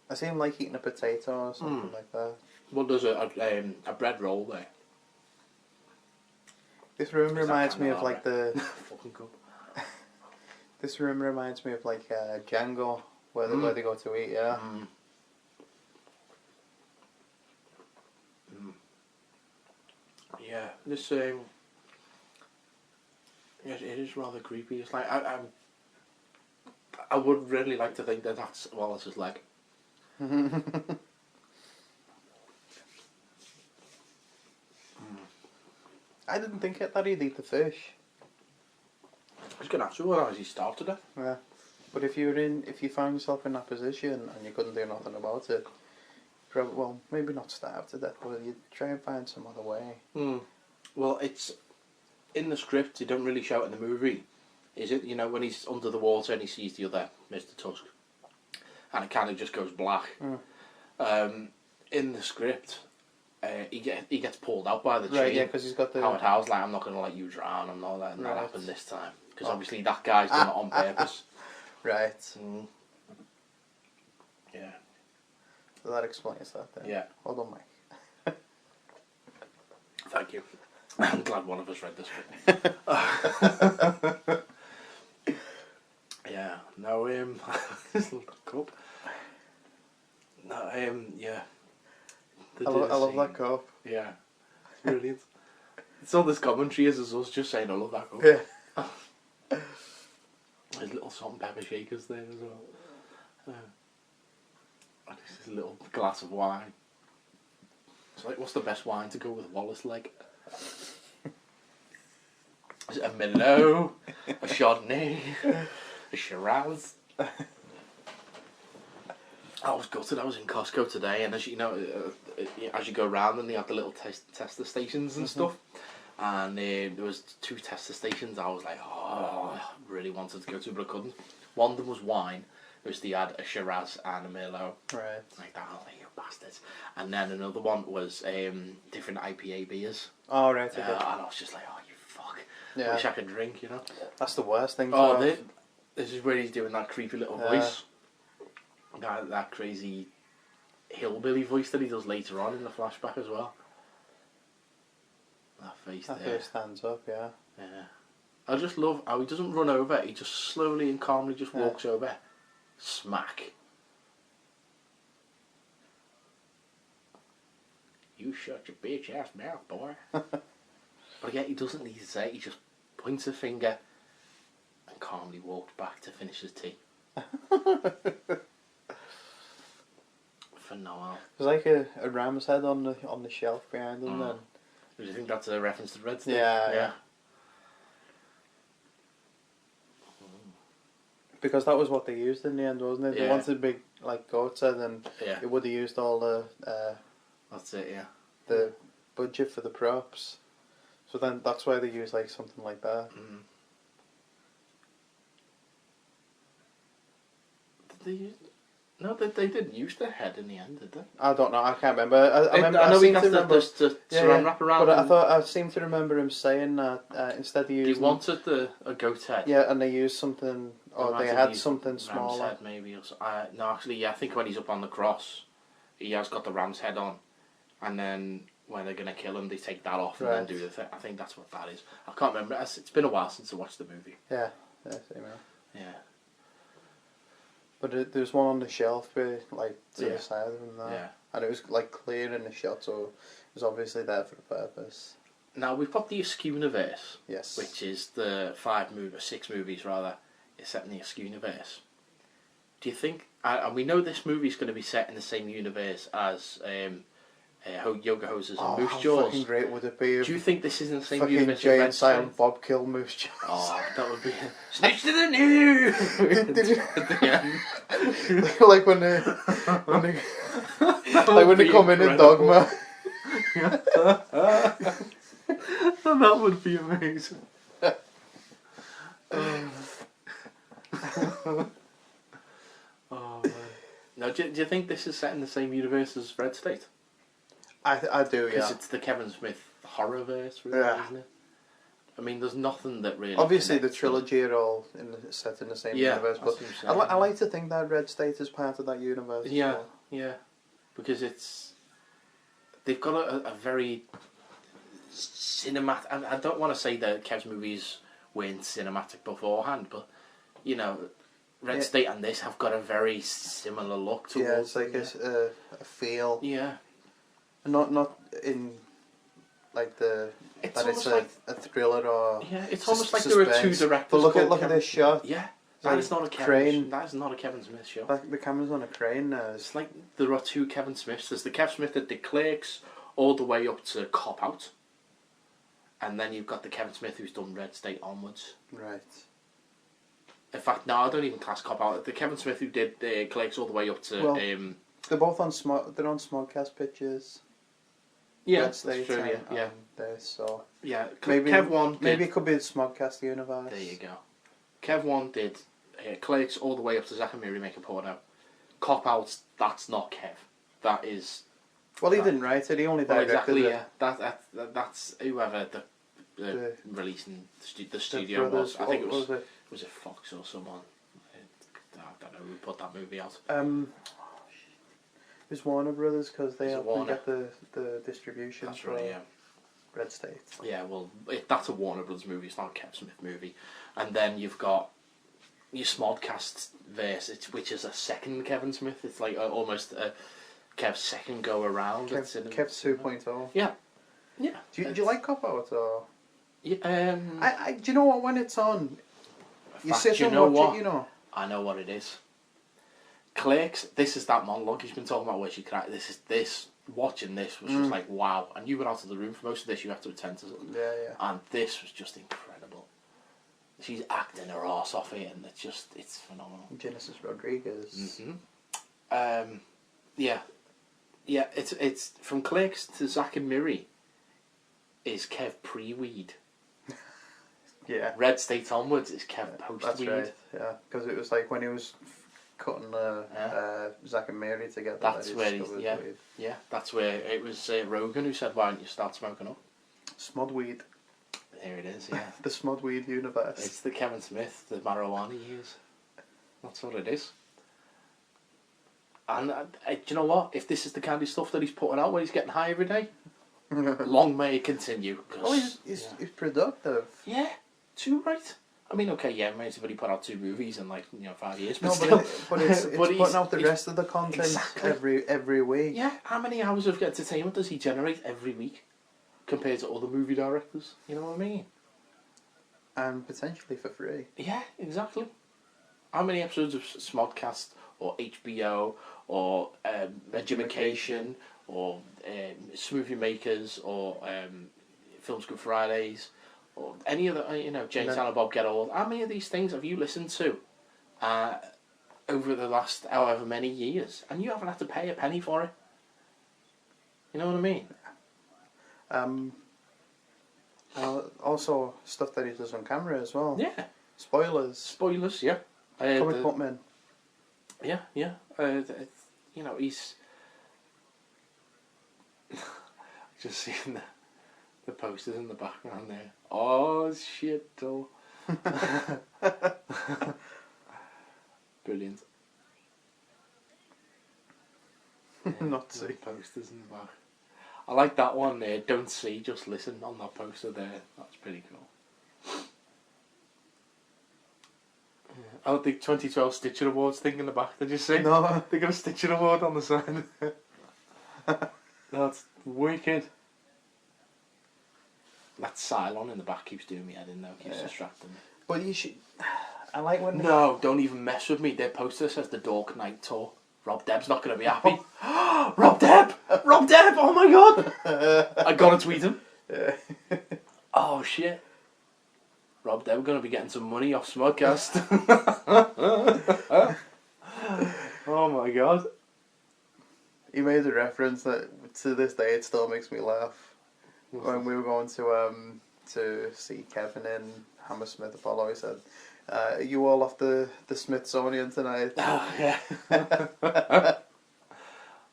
I see him like eating a potato or something like that. Well, there's a bread roll there. This room reminds me of like the. Fucking cup. This room reminds me of like Django, where they go to eat. Yeah. Yeah, this yes, it is rather creepy. It's like I would really like to think that that's Wallace's leg. I didn't think that he'd eat the fish. I was gonna ask you, otherwise he starved to death. Yeah. But if you found yourself in that position and you couldn't do nothing about it, well, maybe not starve to death, but you'd try and find some other way. Well, it's in the script. They don't really show it in the movie. Is it? You know, when he's under the water and he sees the other Mr. Tusk, and it kind of just goes black. In the script, he gets pulled out by the chain. Right, yeah, because he's got the... Howard Howe's like, I'm not going to let you drown. I'm not letting that happen this time. Because obviously that guy's done it on purpose. Right. Yeah. So that explains that then. Yeah. Hold on, Mike. Thank you. I'm glad one of us read this bit. Yeah. No, this little cup. No, yeah. I love that cup. Yeah. It's brilliant. It's all this commentary is us just saying I love that cup. Yeah. There's little salt and pepper shakers there as well. And this little glass of wine. It's like, what's the best wine to go with Wallace leg? Is it a Merlot, a Chardonnay, a Shiraz? I was gutted. I was in Costco today, and as you know, as you go around, and they have the little tester stations and stuff. And there was 2 tester stations. I was like, oh, I really wanted to go to, but I couldn't. One of them was wine, which they had a Shiraz and a Merlot. Right. Like that, oh, you bastards. And then another one was different IPA beers. Oh, right. And I was just like, oh, you fuck. Yeah. I wish I could drink, you know. That's the worst thing. Oh, this is where he's doing that creepy little voice. That crazy hillbilly voice that he does later on in the flashback as well. That face there. That face stands up, yeah. Yeah. I just love how he doesn't run over, he just slowly and calmly just walks over. Smack. You shut your bitch ass mouth, boy. But again, he doesn't need to say it, he just points a finger and calmly walks back to finish his tea. Phenomenal. There's like a ram's head on the shelf behind him then. Do you think that's a reference to Red Stick? Yeah. Because that was what they used in the end, wasn't it? They wanted big, like, goat's head, and it would have used all the... that's it, yeah. The budget for the props. So then that's why they used, like, something like that. Did they use... No, they didn't use the head in the end, did they? I don't know, I can't remember. I know he seem got to remember... the saran wrap around. But I seem to remember him saying that instead they used... He wanted a goat head. Yeah, and they used something... Or they had something smaller. Ram's head, maybe. Or so. No, actually, yeah, I think when he's up on the cross, he has got the ram's head on. And then when they're going to kill him, they take that off and then do the thing. I think that's what that is. I can't remember. It's been a while since I watched the movie. Yeah, same here. Yeah. But there's one on the shelf, like, to the side of him there. Yeah. And it was, like, clear in the shot, so it was obviously there for a purpose. Now, we've got the Askew universe. Yes. Which is the 6 movies, rather, is set in the Tusk universe. Do you think? And we know this movie's going to be set in the same universe as Yoga Hosers and Moose Jaws. How fucking great would it be? Do you think this is in the same fucking universe? Jay as and Silent Bob kill Moose Jaws. Oh, that would be snitch to the new. Like when they come in Dogma. That would be amazing. Oh man. Now, do you think this is set in the same universe as Red State? I do, Because yeah. it's the Kevin Smith horrorverse, really, isn't it? I mean, there's nothing that really. Obviously, the trilogy are all set in the same universe, but I like to think that Red State is part of that universe. Yeah, as well. yeah, because they've got a very cinematic. I don't want to say that Kev's movies weren't cinematic beforehand, but you know, Red State and this have got a very similar look to. Yeah, it's like a feel. Yeah, not in like the. It's that it's like a thriller or it's almost like there are two directors. But look at this shot. Yeah, that is not a crane. That is not a Kevin Smith shot. Like the camera's on a crane now. It's like there are two Kevin Smiths. There's the Kev Smith that did Clerks all the way up to Cop Out, and then you've got the Kevin Smith who's done Red State onwards. Right. In fact, no, I don't even class Cop Out. The Kevin Smith who did Clerks all the way up to. Well, they're both on They're on Smallcast Pictures. Yeah, Red that's State true. Yeah. So yeah. Maybe Kev one. Did, maybe it could be the Smodcast universe. There you go. Kev one did Clerks all the way up to Zack and Miri Make a Porno. Cop Out. That's not Kev. That is. Well, he didn't write it. He only directed exactly, it. Yeah. That's whoever the releasing the studio brothers, was. I think it was was it Fox or someone. I don't know who put that movie out. It was Warner Brothers because they helped Warner. get the distribution. That's for right. Yeah. Red State. Yeah. Well, that's a Warner Brothers movie. It's not a Kev Smith movie. And then you've got your Smodcast verse, which is a second Kevin Smith. It's like almost a Kev's second go around. Kev 2.0. Yeah. Yeah. Do you like Cop Out or? Yeah. Do you know what? When it's on, you sit and watch it. You know. I know what it is. Clerks. This is that monologue he's been talking about where she cried. Watching this was just like wow. And you were out of the room for most of this. You have to attend to something. Yeah. And this was just incredible. She's acting her arse off it, and it's phenomenal. Genesis Rodriguez. Mm-hmm. Yeah. It's from Clerks to Zack and Miri. Is Kev pre-weed? Yeah. Red State onwards is Kev post-weed. That's right. Yeah, because it was like when he was cutting Zack and Mary together. That's where that's where it was Rogan who said, "Why don't you start smoking up?" Smodweed. There it is. Yeah. The Smodweed universe. It's the Kevin Smith, the marijuana use. That's what it is. And do you know what? If this is the kind of stuff that he's putting out when he's getting high every day, long may it continue. He's productive. Yeah, too right. I mean, okay, yeah, maybe somebody put out 2 movies in 5 years, but no, still. but it's putting out the rest of the content every week. Yeah, how many hours of entertainment does he generate every week compared to other movie directors? You know what I mean? And potentially for free. Yeah, exactly. How many episodes of Smodcast or HBO or Regimentation or Smoothie Makers or Films Good Fridays or any other, Jane Silent Bob Get Old. How many of these things have you listened to over the last however many years, and you haven't had to pay a penny for it? You know what I mean? Also, stuff that he does on camera as well. Yeah. Spoilers, yeah. Comic Bookman. Yeah. He's just seeing the posters in the background there. Oh shit! Oh. Brilliant. Not see posters in the back. I like that one there. Don't see, just listen on that poster there. That's pretty cool. Oh, the 2012 Stitcher Awards thing in the back. Did you see? No. They got a Stitcher Award on the side. That's wicked. That Cylon in the back keeps doing me head in now. Keeps distracting me. But you should. I like when... No, don't even mess with me. Their poster says the Dork Night Tour. Rob Debb's not going to be happy. Rob Debb! Rob Debb! Oh my god! I gotta tweet him. Oh shit. Rob Debb going to be getting some money off Smudcast. Oh my god. He made a reference that to this day it still makes me laugh. When we were going to see Kevin in Hammersmith Apollo, he said, "Are you all off the Smithsonian tonight?" Oh yeah.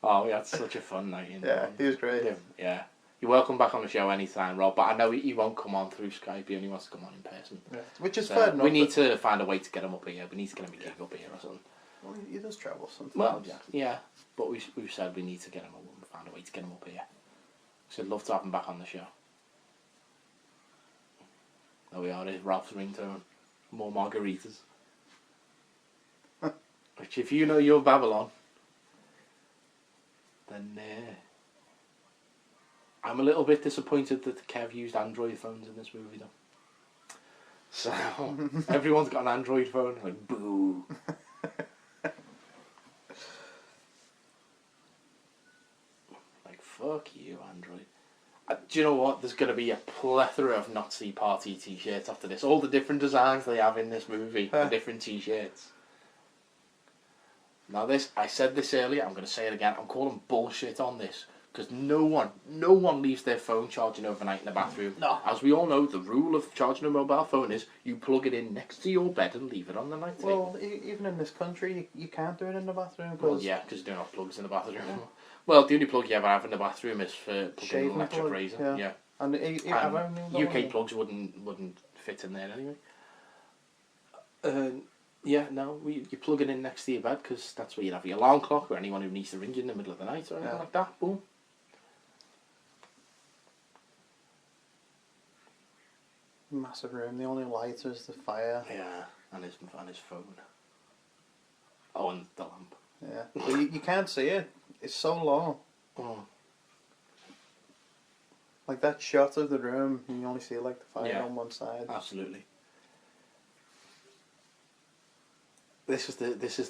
Oh, we had such a fun night. Yeah, he was great. Yeah. You're welcome back on the show anytime, Rob, but I know he won't come on through Skype, he only wants to come on in person. Yeah. Which is fair enough. We need to find a way to get him up here. We need to get him a gig up here or something. Well, he does travel sometimes. Well, yeah. But we've said we need to get him up, find a way to get him up here. So I'd love to have him back on the show. There we are, there's Rob's ringtone. More margaritas. Which, if you know your Babylon, then I'm a little bit disappointed that Kev used Android phones in this movie, though. So everyone's got an Android phone. Like, boo. Like, fuck you, Android. Do you know what? There's going to be a plethora of Nazi Party t-shirts after this. All the different designs they have in this movie, the different t-shirts. Now this, I said this earlier, I'm going to say it again. I'm calling bullshit on this. Because no one leaves their phone charging overnight in the bathroom. No. As we all know, the rule of charging a mobile phone is you plug it in next to your bed and leave it on the night table. Well, even in this country, you can't do it in the bathroom. Well, yeah, because you don't have plugs in the bathroom. Yeah. Well, the only plug you ever have in the bathroom is for plugging an electric razor. Yeah. And UK plugs wouldn't fit in there anyway. Yeah, no, you plug it in next to your bed because that's where you'd have your alarm clock or anyone who needs to ring you in the middle of the night or anything like that. Boom. Massive room. The only light is the fire. Yeah, and his phone. Oh, and the lamp. Yeah, but you can't see it. It's so low. Oh. Like that shot of the room, you only see like the fire on one side. Absolutely. This is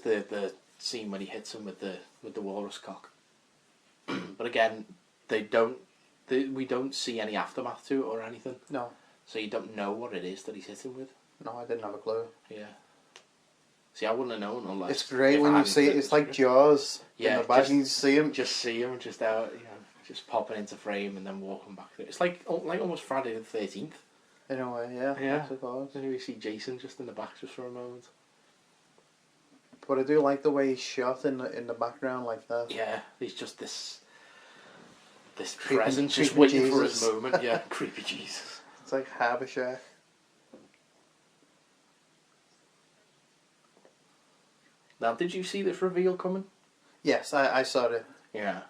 the scene when he hits him with the walrus cock. But again, we don't see any aftermath to it or anything. No. So you don't know what it is that he's hitting with. No, I didn't have a clue. Yeah. See, I wouldn't have known unless... It's great when you see it. It's like Jaws. Yeah. In the back, you see him. Just see him, just out, just popping into frame and then walking back. It's like almost Friday the 13th. In a way, yeah. I suppose. And you see Jason just in the back just for a moment. But I do like the way he's shot in the background like that. Yeah, he's just this presence just waiting for his moment. Yeah, creepy Jesus. It's like Harbour Shack. Now, did you see this reveal coming? Yes, I saw it. Yeah.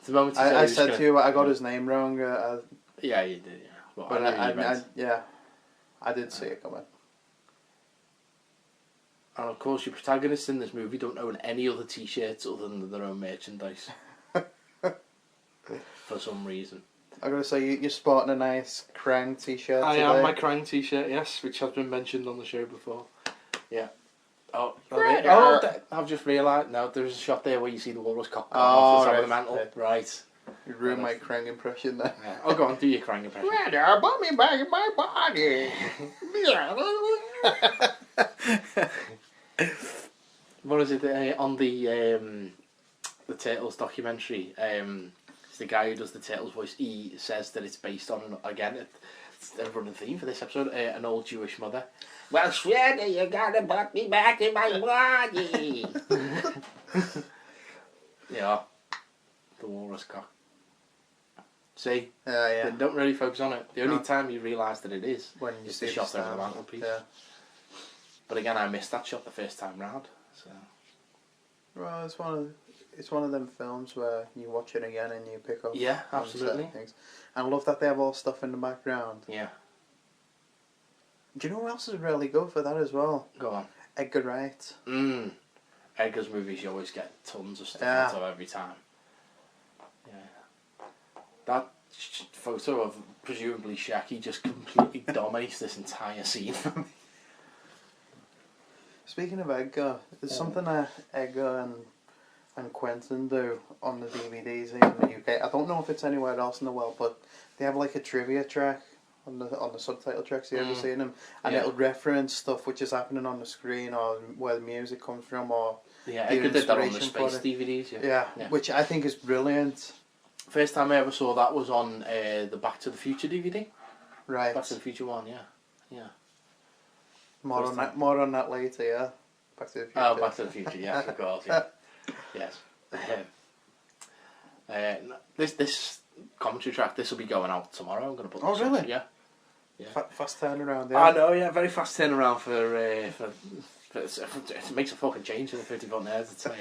The moment I said to you, I got his name wrong. Yeah, you did. Yeah, but I did see it coming. And of course, your protagonists in this movie don't own any other T-shirts other than their own merchandise. For some reason. I'm going to say you're sporting a nice Krang T-shirt I today. am my Krang T-shirt, yes, which has been mentioned on the show before. Yeah. I've just realised now there's a shot there where you see the walrus cock off the top of the mantle. Right. You ruined my Krang impression there. Yeah. Oh, go on, do your Krang impression. Rather, put me back in my body. What is it on the Turtles documentary? It's the guy who does the Turtles voice. He says that it's based on it's a running theme for this episode. An old Jewish mother. Well, Shredder, you gotta put me back in my body. Yeah, the walrus cock. See, yeah. They don't really focus on it. The only time you realise that it is when you see the shot over the mantelpiece. Yeah. But again, I missed that shot the first time round. So. Well, it's one of them films where you watch it again and you pick up. Yeah, absolutely. Things. And I love that they have all stuff in the background. Yeah. Do you know who else is really good for that as well? Go on. Edgar Wright. Edgar's movies, you always get tons of stuff out of every time. Yeah. That photo of presumably Shaggy just completely dominates this entire scene for me. Speaking of Edgar, there's something that Edgar and Quentin do on the DVDs here in the UK. I don't know if it's anywhere else in the world, but they have like a trivia track on the subtitle tracks. You ever seen them? And it'll reference stuff which is happening on the screen, or where the music comes from, or Edgar did that on the Space DVDs. Yeah, which I think is brilliant. First time I ever saw that was on the Back to the Future DVD. Right. Back to the Future one, yeah. More on that later, yeah. Back to the Future. Oh, Back to the Future, yes, of course, yeah. Yes. This commentary track, this will be going out tomorrow. I'm going to put this really? up. Yeah. Fast turnaround, yeah. I know, yeah, very fast turnaround for it makes a fucking change for the 50-foot nerds, I'd say.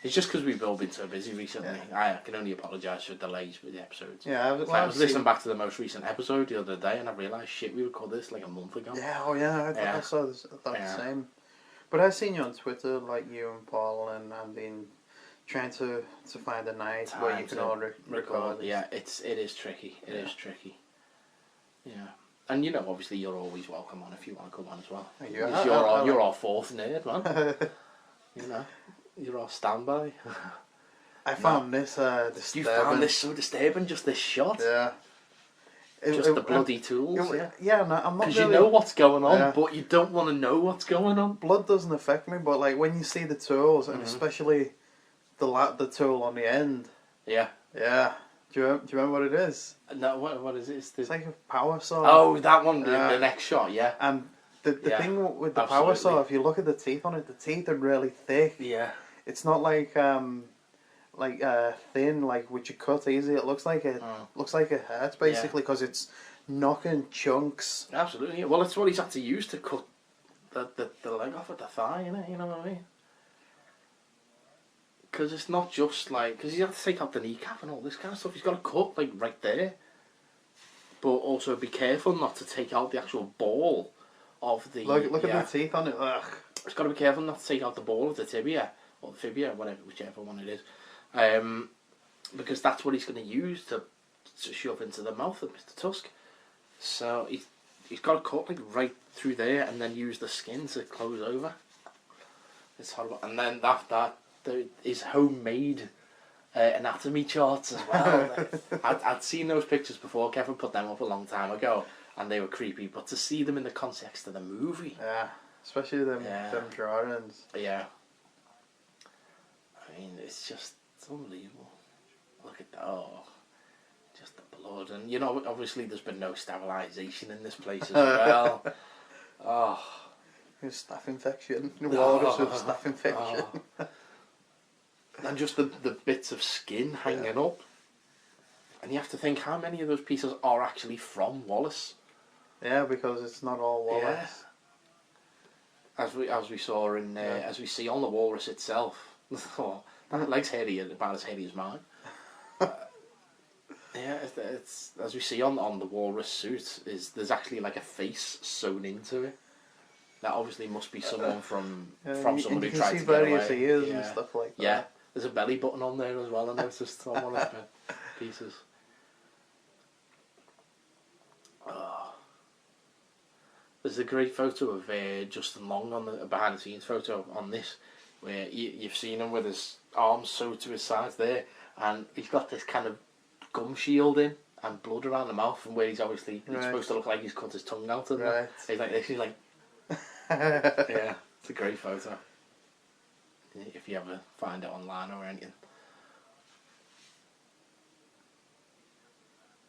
It's just because we've all been so busy recently. I can only apologise for delays with the episodes. Yeah, I was listening back to the most recent episode the other day, and I realised, shit, we recorded this like a month ago. Yeah, I saw this. I thought the same. But I've seen you on Twitter, like you and Paul, and I've been trying to find a night where you can all record. Yeah, it is tricky. It is tricky. Yeah. And you know, obviously, you're always welcome on if you want to come on as well. You're our fourth nerd, man. You know, you're our standby. I found this disturbing. You found this so disturbing, just this shot. Yeah. Just the bloody tools. Yeah, no, I'm not. Because really, you know what's going on, but you don't want to know what's going on. Blood doesn't affect me, but like when you see the tools, and especially the tool on the end. Yeah. Yeah. Do you remember what it is? No, what is it? It's like a power saw. Oh, that one, the next shot, yeah. And the thing with the power saw, if you look at the teeth on it, the teeth are really thick. Yeah. It's not like thin, like which you cut easy. It looks like it hurts basically because it's knocking chunks. Absolutely. Well, that's what he's had to use to cut the leg off at the thigh, innit? You know what I mean? Because it's not just like... Because you have to take out the kneecap and all this kind of stuff. He's got to cut, like, right there. But also be careful not to take out the actual ball of the... Look at the teeth on it. Ugh. He's got to be careful not to take out the ball of the tibia. Or the fibia, whichever one it is. Because that's what he's going to use to shove into the mouth of Mr. Tusk. So he's got to cut, like, right through there and then use the skin to close over. It's horrible. And then that his homemade anatomy charts as well. I'd seen those pictures before. Kevin put them up a long time ago, and they were creepy. But to see them in the context of the movie, especially them drawings. Yeah, I mean, it's unbelievable. Look at that. Oh, just the blood, and you know, obviously, there's been no sterilisation in this place as well. Oh, staph infection. Walrus with staph infection. And just the bits of skin hanging up. And you have to think how many of those pieces are actually from Wallace. Yeah, because it's not all Wallace. Yeah. As we saw as we see on the Walrus itself. That leg's hairy, about as hairy as mine. It's as we see on the Walrus suit, there's actually like a face sewn into it. That obviously must be someone from someone who tried to get away. You can see various ears and stuff like that. Yeah, there's a belly button on there as well, I noticed on one of the pieces. Oh. There's a great photo of Justin Long on the behind the scenes photo on this, where you've seen him with his arms sewed to his sides there, and he's got this kind of gum shield in and blood around the mouth, and where he's supposed to look like he's cut his tongue out, and he's like this. He's like. Yeah, it's a great photo. If you ever find it online or anything.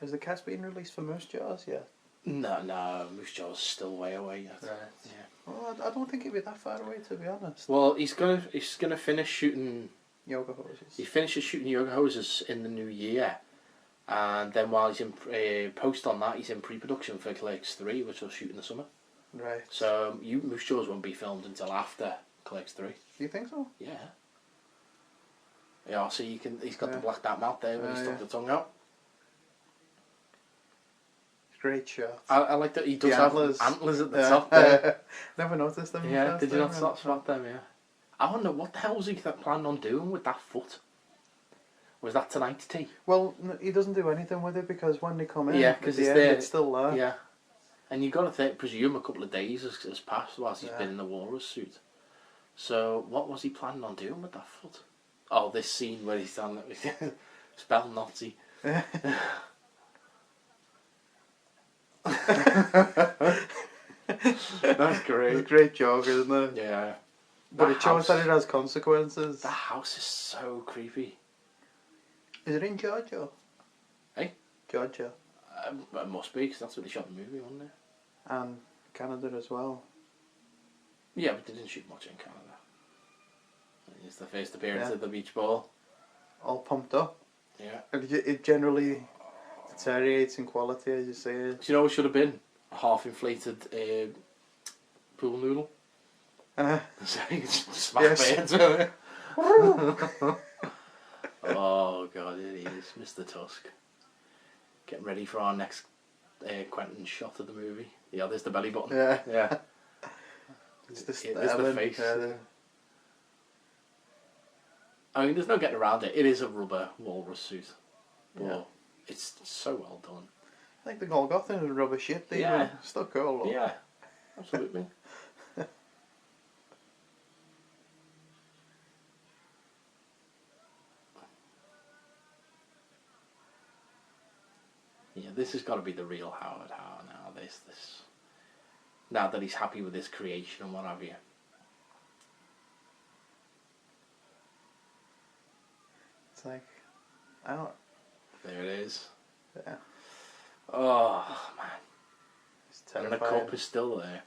Has the cast been released for Moose Jaws yet? No, Moose Jaws is still way away yet. Right. Yeah. Well, I don't think it'd be that far away, to be honest. Well, he's gonna finish shooting Yoga Hoses. He finishes shooting Yoga Hoses in the new year, and then while he's in post on that, he's in pre-production for Clerks 3, which will shoot in the summer. Right. So Moose Jaws won't be filmed until after Clerks 3. Do you think so? Yeah. Yeah, so he's got the blacked out mouth there when he stuck the tongue out. Great shot. I like that he does have antlers at the top there. Never noticed them. Yeah, did you not spot them? Yeah. I wonder what the hell was he planning on doing with that foot? Was that tonight's tea? Well, he doesn't do anything with it because when they come in, because it's still there. Yeah. And you've got to presume a couple of days has passed whilst he's been in the Walrus suit. So what was he planning on doing with that foot? Oh, this scene where he's done it. Spell Nazi. That's great. It's a great joke, isn't it? Yeah. But it shows that it has consequences. The house is so creepy. Is it in Georgia? Hey? Georgia. It must be, because that's where they shot the movie, wasn't it? And Canada as well. Yeah, but they didn't shoot much in Canada. It's the first appearance Yeah. at the beach ball. All pumped up. Yeah. And it generally deteriorates in quality, as you say. Do you know what should have been? A half-inflated pool noodle. So you can smack Yes. bands with it. Oh god, it is Mr. Tusk. Getting ready for our next Quentin shot of the movie. Yeah, there's the belly button. Yeah. Yeah. It's the There's the face. Yeah, I mean, there's no getting around it. It is a rubber walrus suit. But Yeah. it's so well done. I think the Golgotha is rubber shit. Yeah. Still cool, though. Yeah, absolutely. Yeah, this has got to be the real Howard Howe now. This. Now that he's happy with his creation and what have you. It's like, I don't... There it is. Yeah. Oh, man. It's And the terrifying. cup is still there.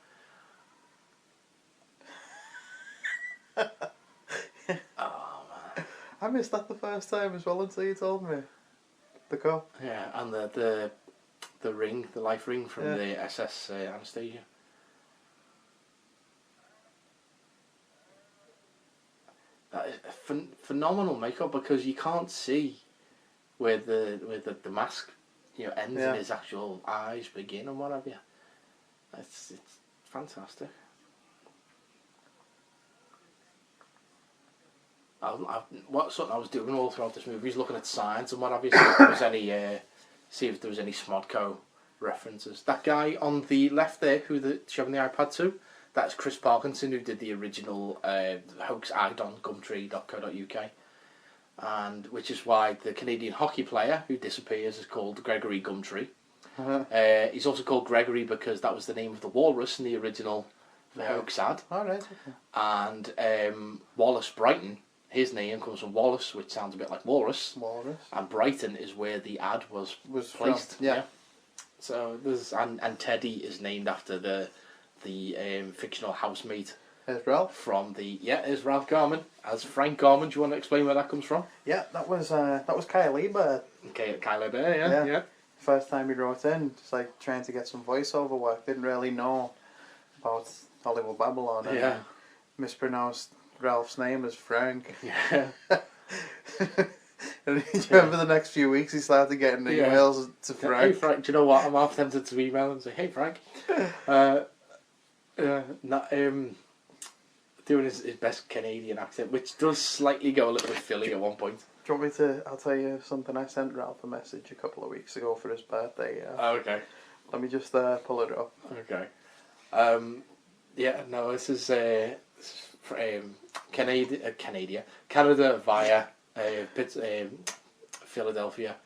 Oh, man. I missed that the first time as well until you told me. The cup. Yeah, and the ring, the life ring from Yeah. the SS Anastasia. That is a phenomenal makeup because you can't see where the mask ends Yeah. and his actual eyes begin and what have you. It's fantastic. Something I was doing all throughout this movie is looking at signs and what have you, see if there was any Smodco references. That guy on the left there, who they're showing the iPad to, that's Chris Parkinson, who did the original hoax ad on Gumtree.co.uk, and which is why the Canadian hockey player who disappears is called Gregory Gumtree. He's also called Gregory because that was the name of the walrus in the original hoax ad. Alright, okay. And Wallace Brighton, his name comes from Wallace, which sounds a bit like Walrus. Walrus. And Brighton is where the ad was placed. from. Yeah. So there's and Teddy is named after the fictional housemate. There's Ralph. From is Ralph Garman as Frank Garman. Do you want to explain where that comes from? Yeah, that was Kyle Ebert. Okay, Kyle Ebert, yeah. First time he wrote in, just like trying to get some voiceover work. Didn't really know about Hollywood Babylon. And Yeah. mispronounced Ralph's name as Frank. Yeah. And do you remember the next few weeks he started getting emails to Frank? Hey Frank, do you know what? I'm half tempted to email him and say, hey Frank. Doing his best Canadian accent, which does slightly go a little bit Philly at one point. Do you want me to? I'll tell you something. I sent Ralph a message a couple of weeks ago for his birthday. Oh, okay. Let me just pull it up. Okay. This is Canada via Philadelphia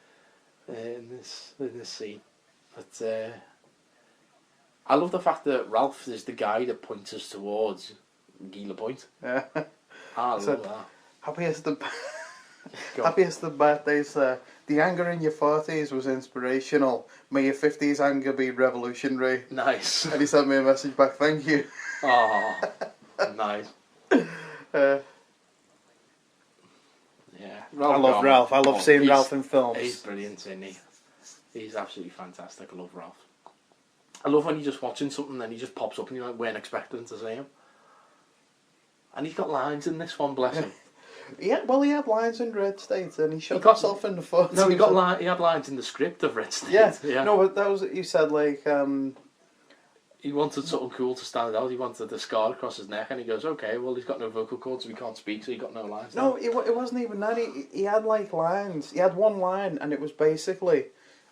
in this scene. But I love the fact that Ralph is the guy that points us towards Gila Point. Yeah. I love that. Happiest the birthdays. The anger in your 40s was inspirational. May your 50s anger be revolutionary. Nice. And he sent me a message back. Thank you. Oh, nice. Yeah. I love Ralph. I love seeing Ralph in films. He's brilliant, isn't he? He's absolutely fantastic. I love Ralph. I love when you're just watching something and he just pops up and you weren't expecting to see him. And he's got lines in this one, bless him. He had lines in Red State and he shot himself in the foot. No, he had lines in the script of Red State. Yeah. No, but that was, you said like... he wanted something cool to stand out. He wanted the scar across his neck and he goes, okay, well he's got no vocal cords so he can't speak, so he got no lines. No, it wasn't even that. He had like lines. He had one line and it was basically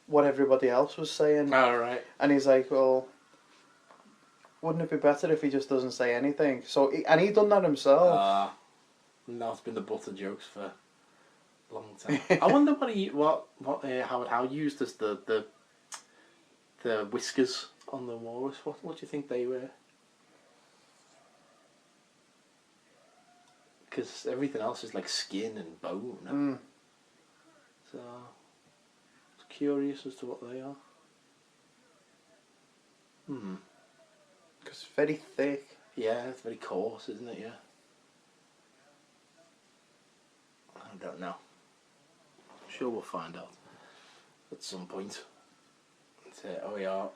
what everybody else was saying. Oh, right. And he's like, well, wouldn't it be better if he just doesn't say anything? So, and he done that himself. Now it's been the butt of jokes for a long time. I wonder what Howard Howe used as the whiskers on the walrus. What do you think they were? Because everything else is like skin and bone. So, it's curious as to what they are. Because it's very thick. Yeah, it's very coarse, isn't it? Yeah. I don't know. I'm sure we'll find out at some point. Oh yeah.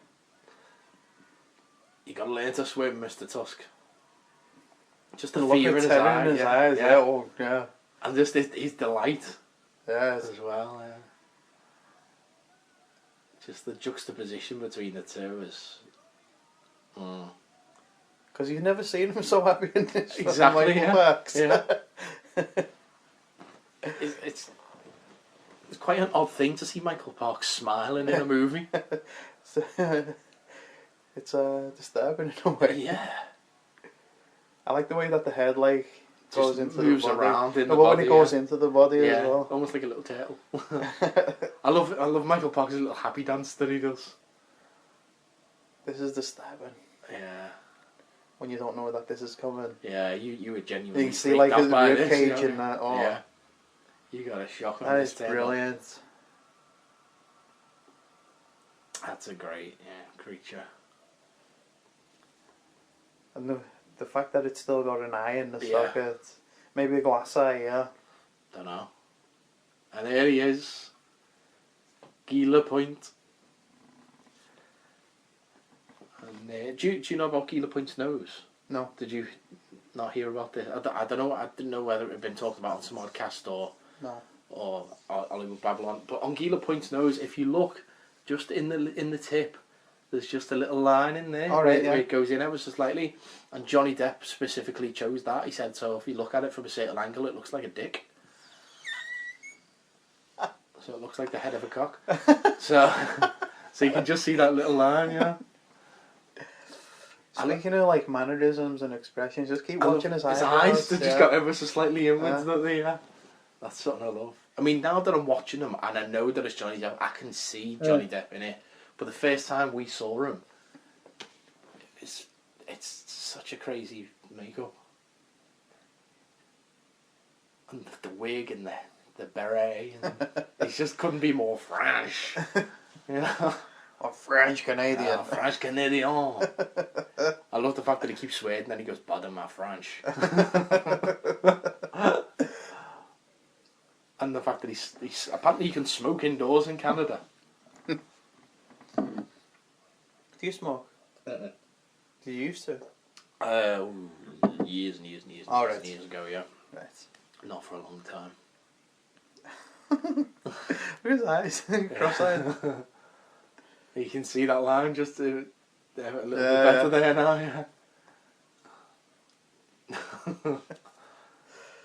You gotta learn to swim, Mr. Tusk. Just the fear in his eyes. Yeah. Oh, yeah. And just his delight. Yes. As well, yeah. Just the juxtaposition between the two is... Because you've never seen him so happy in this. Exactly, yeah. It's quite an odd thing to see Michael Parks smiling in a movie. It's disturbing in a way. Yeah. I like the way that the head goes into moves the body. around in the body. body. When it goes into the body as well. Almost like a little turtle. I love Michael Parks' little happy dance that he does. This is disturbing. Yeah. When you don't know that this is coming. Yeah, you were genuinely. You see like his rib cage in and that. Oh. Yeah. You got a shock on that this is brilliant. That's a great creature. And the fact that it's still got an eye in the socket. Maybe a glass eye, yeah. Don't know. And there he is. Gila Point. And do you know about Gila Point's nose? No. Did you not hear about this? I don't know. I didn't know whether it had been talked about on some podcast or Hollywood Babylon. But on Gila Point's nose, if you look just in the tip, there's just a little line in there where it goes in ever so slightly. And Johnny Depp specifically chose that. He said, so if you look at it from a certain angle, it looks like a dick. So it looks like the head of a cock. so you can just see that little line, yeah. Speaking of mannerisms and expressions, just keep watching his eyes. His eyes, they just got ever so slightly inwards, don't they? Yeah. That's something I love. I mean, now that I'm watching him and I know that it's Johnny Depp, I can see Johnny Depp in it. But the first time we saw him, it's such a crazy makeup. And the wig and the beret, and he just couldn't be more French. You know? Or French Canadian. French Canadian. I love the fact that he keeps swearing and then he goes, pardon my French. And the fact that he's apparently he can smoke indoors in Canada. Do you smoke? Do you used to? Years and years and years and years ago, yeah. Right. Not for a long time. Look at his eyes, cross-eyed. You can see that line just a little bit better there now, yeah.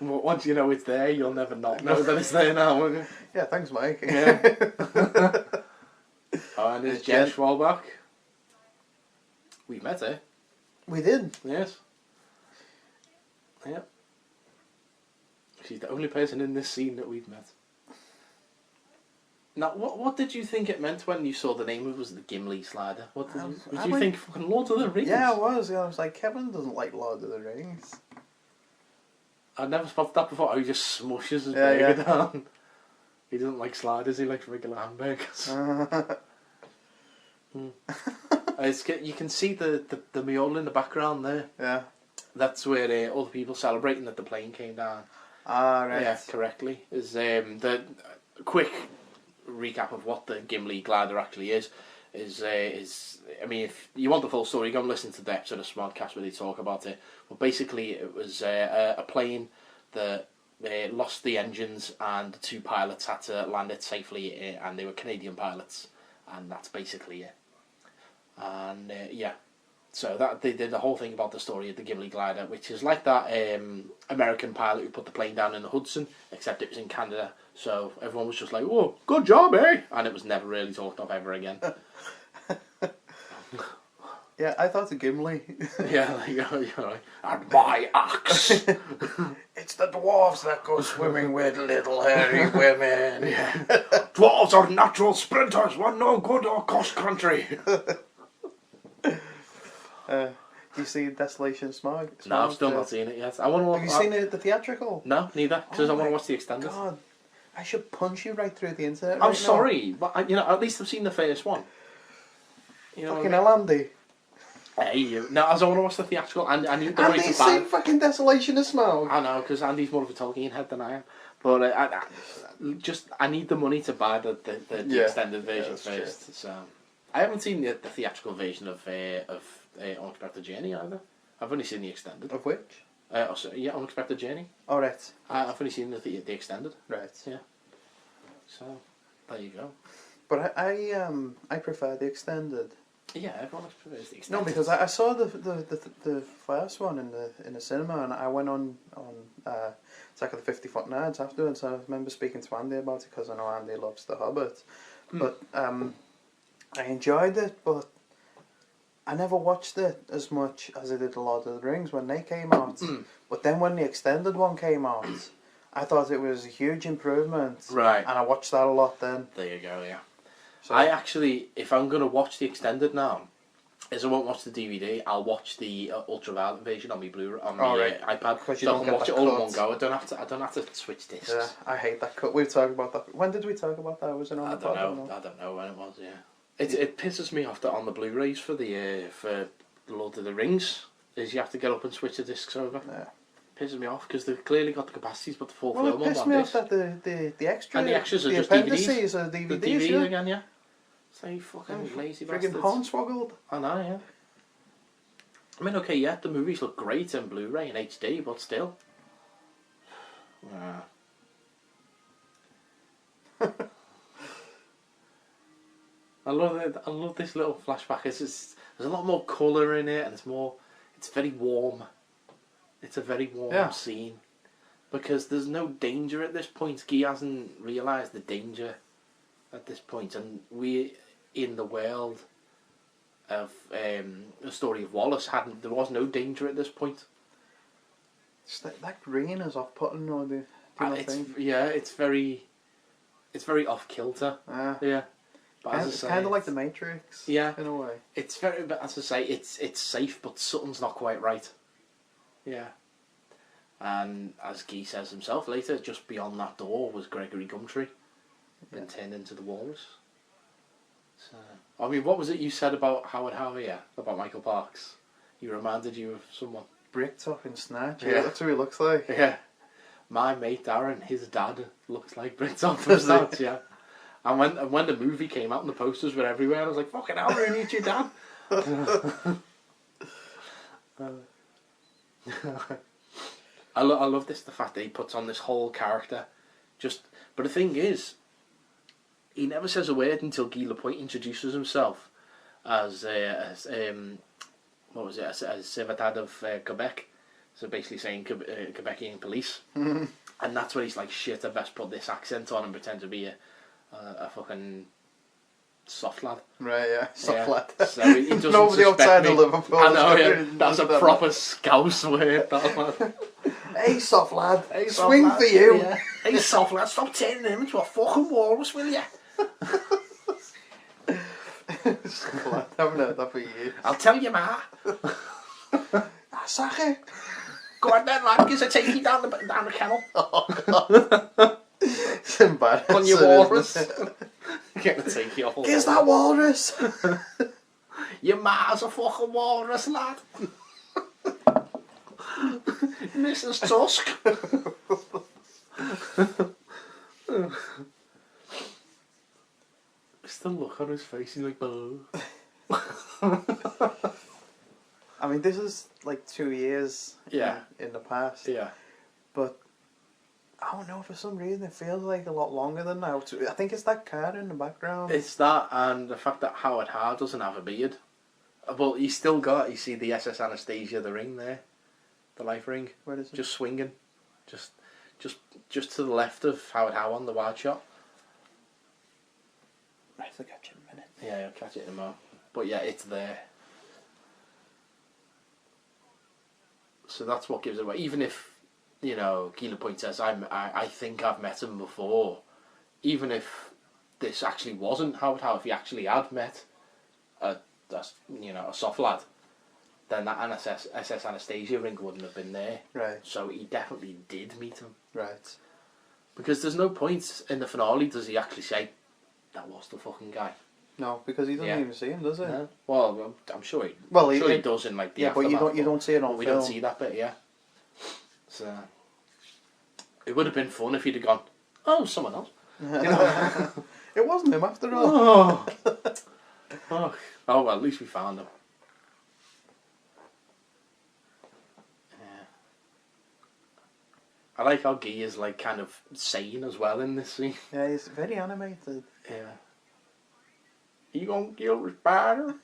Once you know it's there, you'll never not know that it's there now, will you? Yeah, thanks, Mike. Yeah. And there's Jen Schwalbach. We met her. We did. Yes. Yeah. She's the only person in this scene that we've met. Now, what did you think it meant when you saw the name? It was the Gimli slider. What did you think? Fucking Lord of the Rings. Yeah, I was. I was like, Kevin doesn't like Lord of the Rings. I'd never spotted that before. He just smushes his burger down. He doesn't like sliders. He likes regular hamburgers. You can see the mule in the background there. Yeah. That's where all the people celebrating that the plane came down. Ah, right. Yeah, correctly. Is the quick recap of what the Gimli glider actually is I mean, if you want the full story, go and listen to the episode of Smodcast where they talk about it. But basically, it was a plane that lost the engines, and the two pilots had to land it safely, and they were Canadian pilots, and that's basically it. And so that they did the whole thing about the story of the Gimli glider, which is like that American pilot who put the plane down in the Hudson, except it was in Canada. So everyone was just like, "Whoa, good job, eh?" And it was never really talked of ever again. Yeah, I thought of Gimli. Yeah, like, and my axe. It's the dwarves that go swimming with little hairy women. Yeah. Dwarves are natural sprinters. We're no good or cross country. You see Desolation Smog? No, I've still not seen it yet. I want to. Have you seen it, the theatrical? No, neither. Because I want to watch the extended. God, I should punch you right through the internet. I'm right sorry, but at least I've seen the first one. You know, fucking hell, Andy. Hey, no, as I want to watch the theatrical, and I need the money Andy's to buy. seen fucking Desolation of Smog. I know, because Andy's more of a Tolkien head than I am. But I need the money to buy the extended version first. So I haven't seen the theatrical version of Unexpected Journey either. I've only seen the extended. Of which? Unexpected Journey. Oh, right. I've only seen the extended. Right. Yeah. So there you go. But I prefer the extended. Yeah, everyone prefers the extended. No, because I saw the first one in the cinema, and I went on Attack of the 50-Foot Nerds afterwards. I remember speaking to Andy about it because I know Andy loves The Hobbit. But I enjoyed it, but I never watched it as much as I did The Lord of the Rings when they came out. But then when the extended one came out, I thought it was a huge improvement. Right. And I watched that a lot then. There you go, yeah. So, I actually, if I'm going to watch the extended now, I won't watch the DVD, I'll watch the ultraviolet version on my Blu-ray, on my iPad. Because so I can watch it all in one go. I don't have to switch discs. Yeah, I hate that cut. We've talked about that. When did we talk about that? Was it on the pod? I don't know when it was, yeah. It pisses me off that on the Blu-rays for the Lord of the Rings, is you have to get up and switch the discs over. Yeah. Pisses me off because they've clearly got the capacities, but the full Well, film it on pissed one me disc. off that the extras are the just appendices are The DVDs. DVDs Yeah. again, yeah. So you fucking lazy Friggin' bastards. hornswoggled. I know, yeah. I mean, okay, yeah, the movies look great in Blu-ray and HD, but still. I love it. I love this little flashback. There's a lot more colour in it, and it's very warm. It's a very warm scene. Because there's no danger at this point. Guy hasn't realised the danger at this point, and we, in the world of the story of Wallace, there was no danger at this point. That green is off-putting, or do you think? Yeah, it's very off kilter. Yeah, but It's kind of like the Matrix. Yeah, in a way. It's very, but as I say, it's safe, but something's not quite right. Yeah. And as Guy says himself later, just beyond that door was Gregory Gumtree, been turned into the Walrus. So, I mean, what was it you said about Howard Howe here, about Michael Parks? He reminded you of someone. Bricktop in Snatch. Yeah. That's what he looks like. Yeah. My mate Darren, his dad looks like Bricktop from Snatch, yeah. And when the movie came out and the posters were everywhere, I was like, fucking hell, Rooney, it's your dad. I love this, the fact that he puts on this whole character. But the thing is, he never says a word until Guy Lapointe introduces himself as Civitat of Quebec. So basically saying Quebecian police. Mm-hmm. And that's where he's like, shit, I best put this accent on and pretend to be a fucking soft lad. Right, yeah. Soft lad. So he doesn't Nobody outside me. of Liverpool. I know, yeah. That's a proper scouse word, that lad. Hey, soft lad. Hey, soft Swing lad. for you. Yeah. Hey, soft lad, stop turning him into a fucking walrus, will ya? Soft lad. I haven't heard that for years. I'll tell you, ma. Sorry. Go on then, lad, give us a takey down the kennel. Oh, God. It's embarrassing. On your walrus. Get the takey off. Here's that walrus. Your ma's a fucking walrus, lad. Mrs. Tusk. It's the look on his face, he's like, oh. I mean, this is like 2 years Yeah. in the past. Yeah. But I don't know, for some reason it feels like a lot longer than now. I think it's that car in the background. It's that, and the fact that Howard Howe doesn't have a beard. But he's still got, you see the SS Anastasia, the ring there. The life ring. Where is it? Just swinging. Just to the left of Howard Howe on the wide shot. Right, I'll catch it in a minute. Yeah, I'll catch it in a moment. But yeah, it's there. So that's what gives it away. Even if, you know, Keeler Point says, I think I've met him before, even if this actually wasn't Howard Howe, if he actually had met a soft lad, then that SS Anastasia ring wouldn't have been there. Right. So he definitely did meet him. Right. Because there's no point in the finale, does he actually say, that was the fucking guy? No, because he doesn't even see him, does he? No. Well, I'm sure he. Well, he does in like the but aftermath, you don't see it on we film. don't see that bit, yeah. So it would have been fun if he'd have gone, oh, someone else. You know? It wasn't him after all. Oh. Oh well, at least we found him. Yeah. I like how Guy is like kind of sane as well in this scene. Yeah, he's very animated. Yeah. You gonna kill the spider?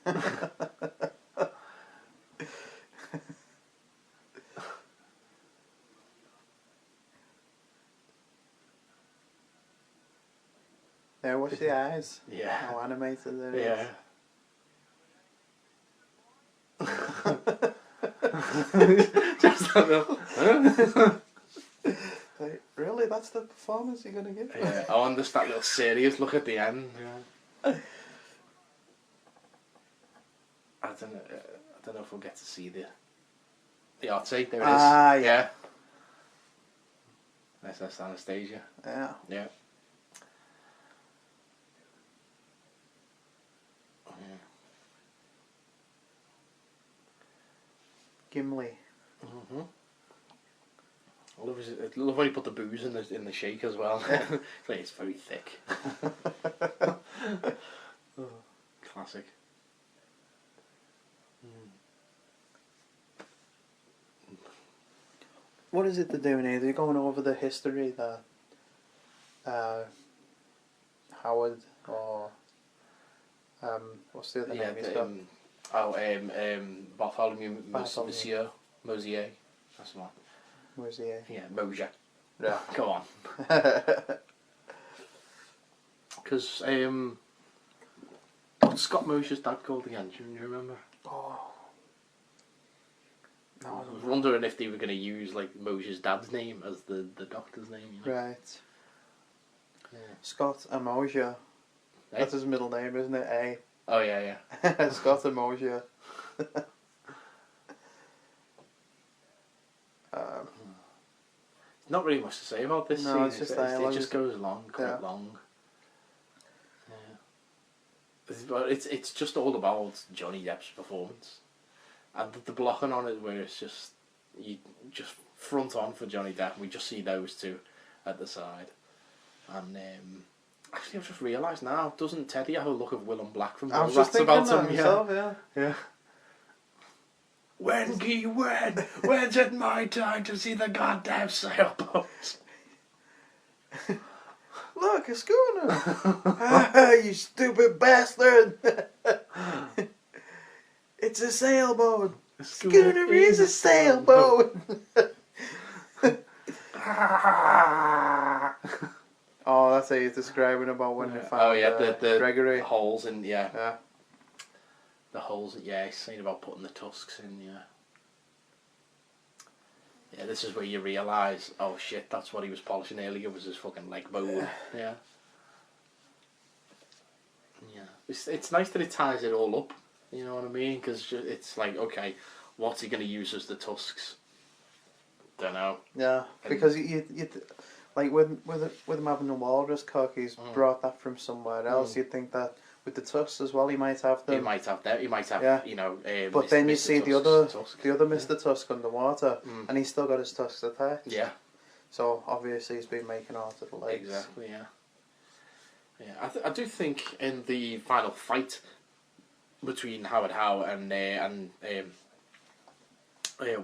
Yeah, watch the eyes. Yeah. How animated it Yeah. Just like, really? That's the performance you're going to give? Yeah, I understand that little serious look at the end. Yeah. I don't know if we'll get to see the outtake. There it is. Ah, yeah. That's Anastasia. Yeah. Yeah. Gimli. Mhm. I love how you put the booze in the shake as well. It's very thick. Classic. What is it they're doing here? They're going over the history that Howard or what's the other name he's got? Bartholomew Monsieur Mosier. That's the one. Mosier. Yeah, Mosier. Yeah. Go on. Because what's Scott Mosier's dad called again? Do you remember? Oh. No, I was wondering if they were going to use like Mosier's dad's name as the doctor's name. You know? Right. Yeah. Scott Mosier. That's his middle name, isn't it? A. Oh yeah. Scott Mosier. Not really much to say about this No, scene. it's just it just goes along quite long. Yeah. It's just all about Johnny Depp's performance. And the blocking on it where it's just you just front on for Johnny Depp, we just see those two at the side. And actually I've just realised now, doesn't Teddy have a look of Willem Black from I was just thinking about that him? myself, Yeah. When, Guy, when? When's it my time to see the goddamn sailboat? Look, a schooner! You stupid bastard! It's a sailboat! Schooner is a sailboat! Oh, that's how he's describing about when they found the Gregory. holes in, Yeah. The holes, he's saying about putting the tusks in, Yeah, this is where you realise, oh shit, that's what he was polishing earlier, was his fucking leg bone. Yeah. It's nice that it ties it all up, you know what I mean? Because it's like, okay, what's he going to use as the tusks? Don't know. Yeah, because you like with him having the walrus cock, he's brought that from somewhere else. You'd think that with the tusks as well, he might have them. He might have that. He might have, you know. But then you see the other Tusk. Mr. Tusk underwater, and he's still got his tusks attached. Yeah. So obviously he's been making art of the legs. Exactly. Yeah. Yeah, I do think in the final fight between Howard Howe and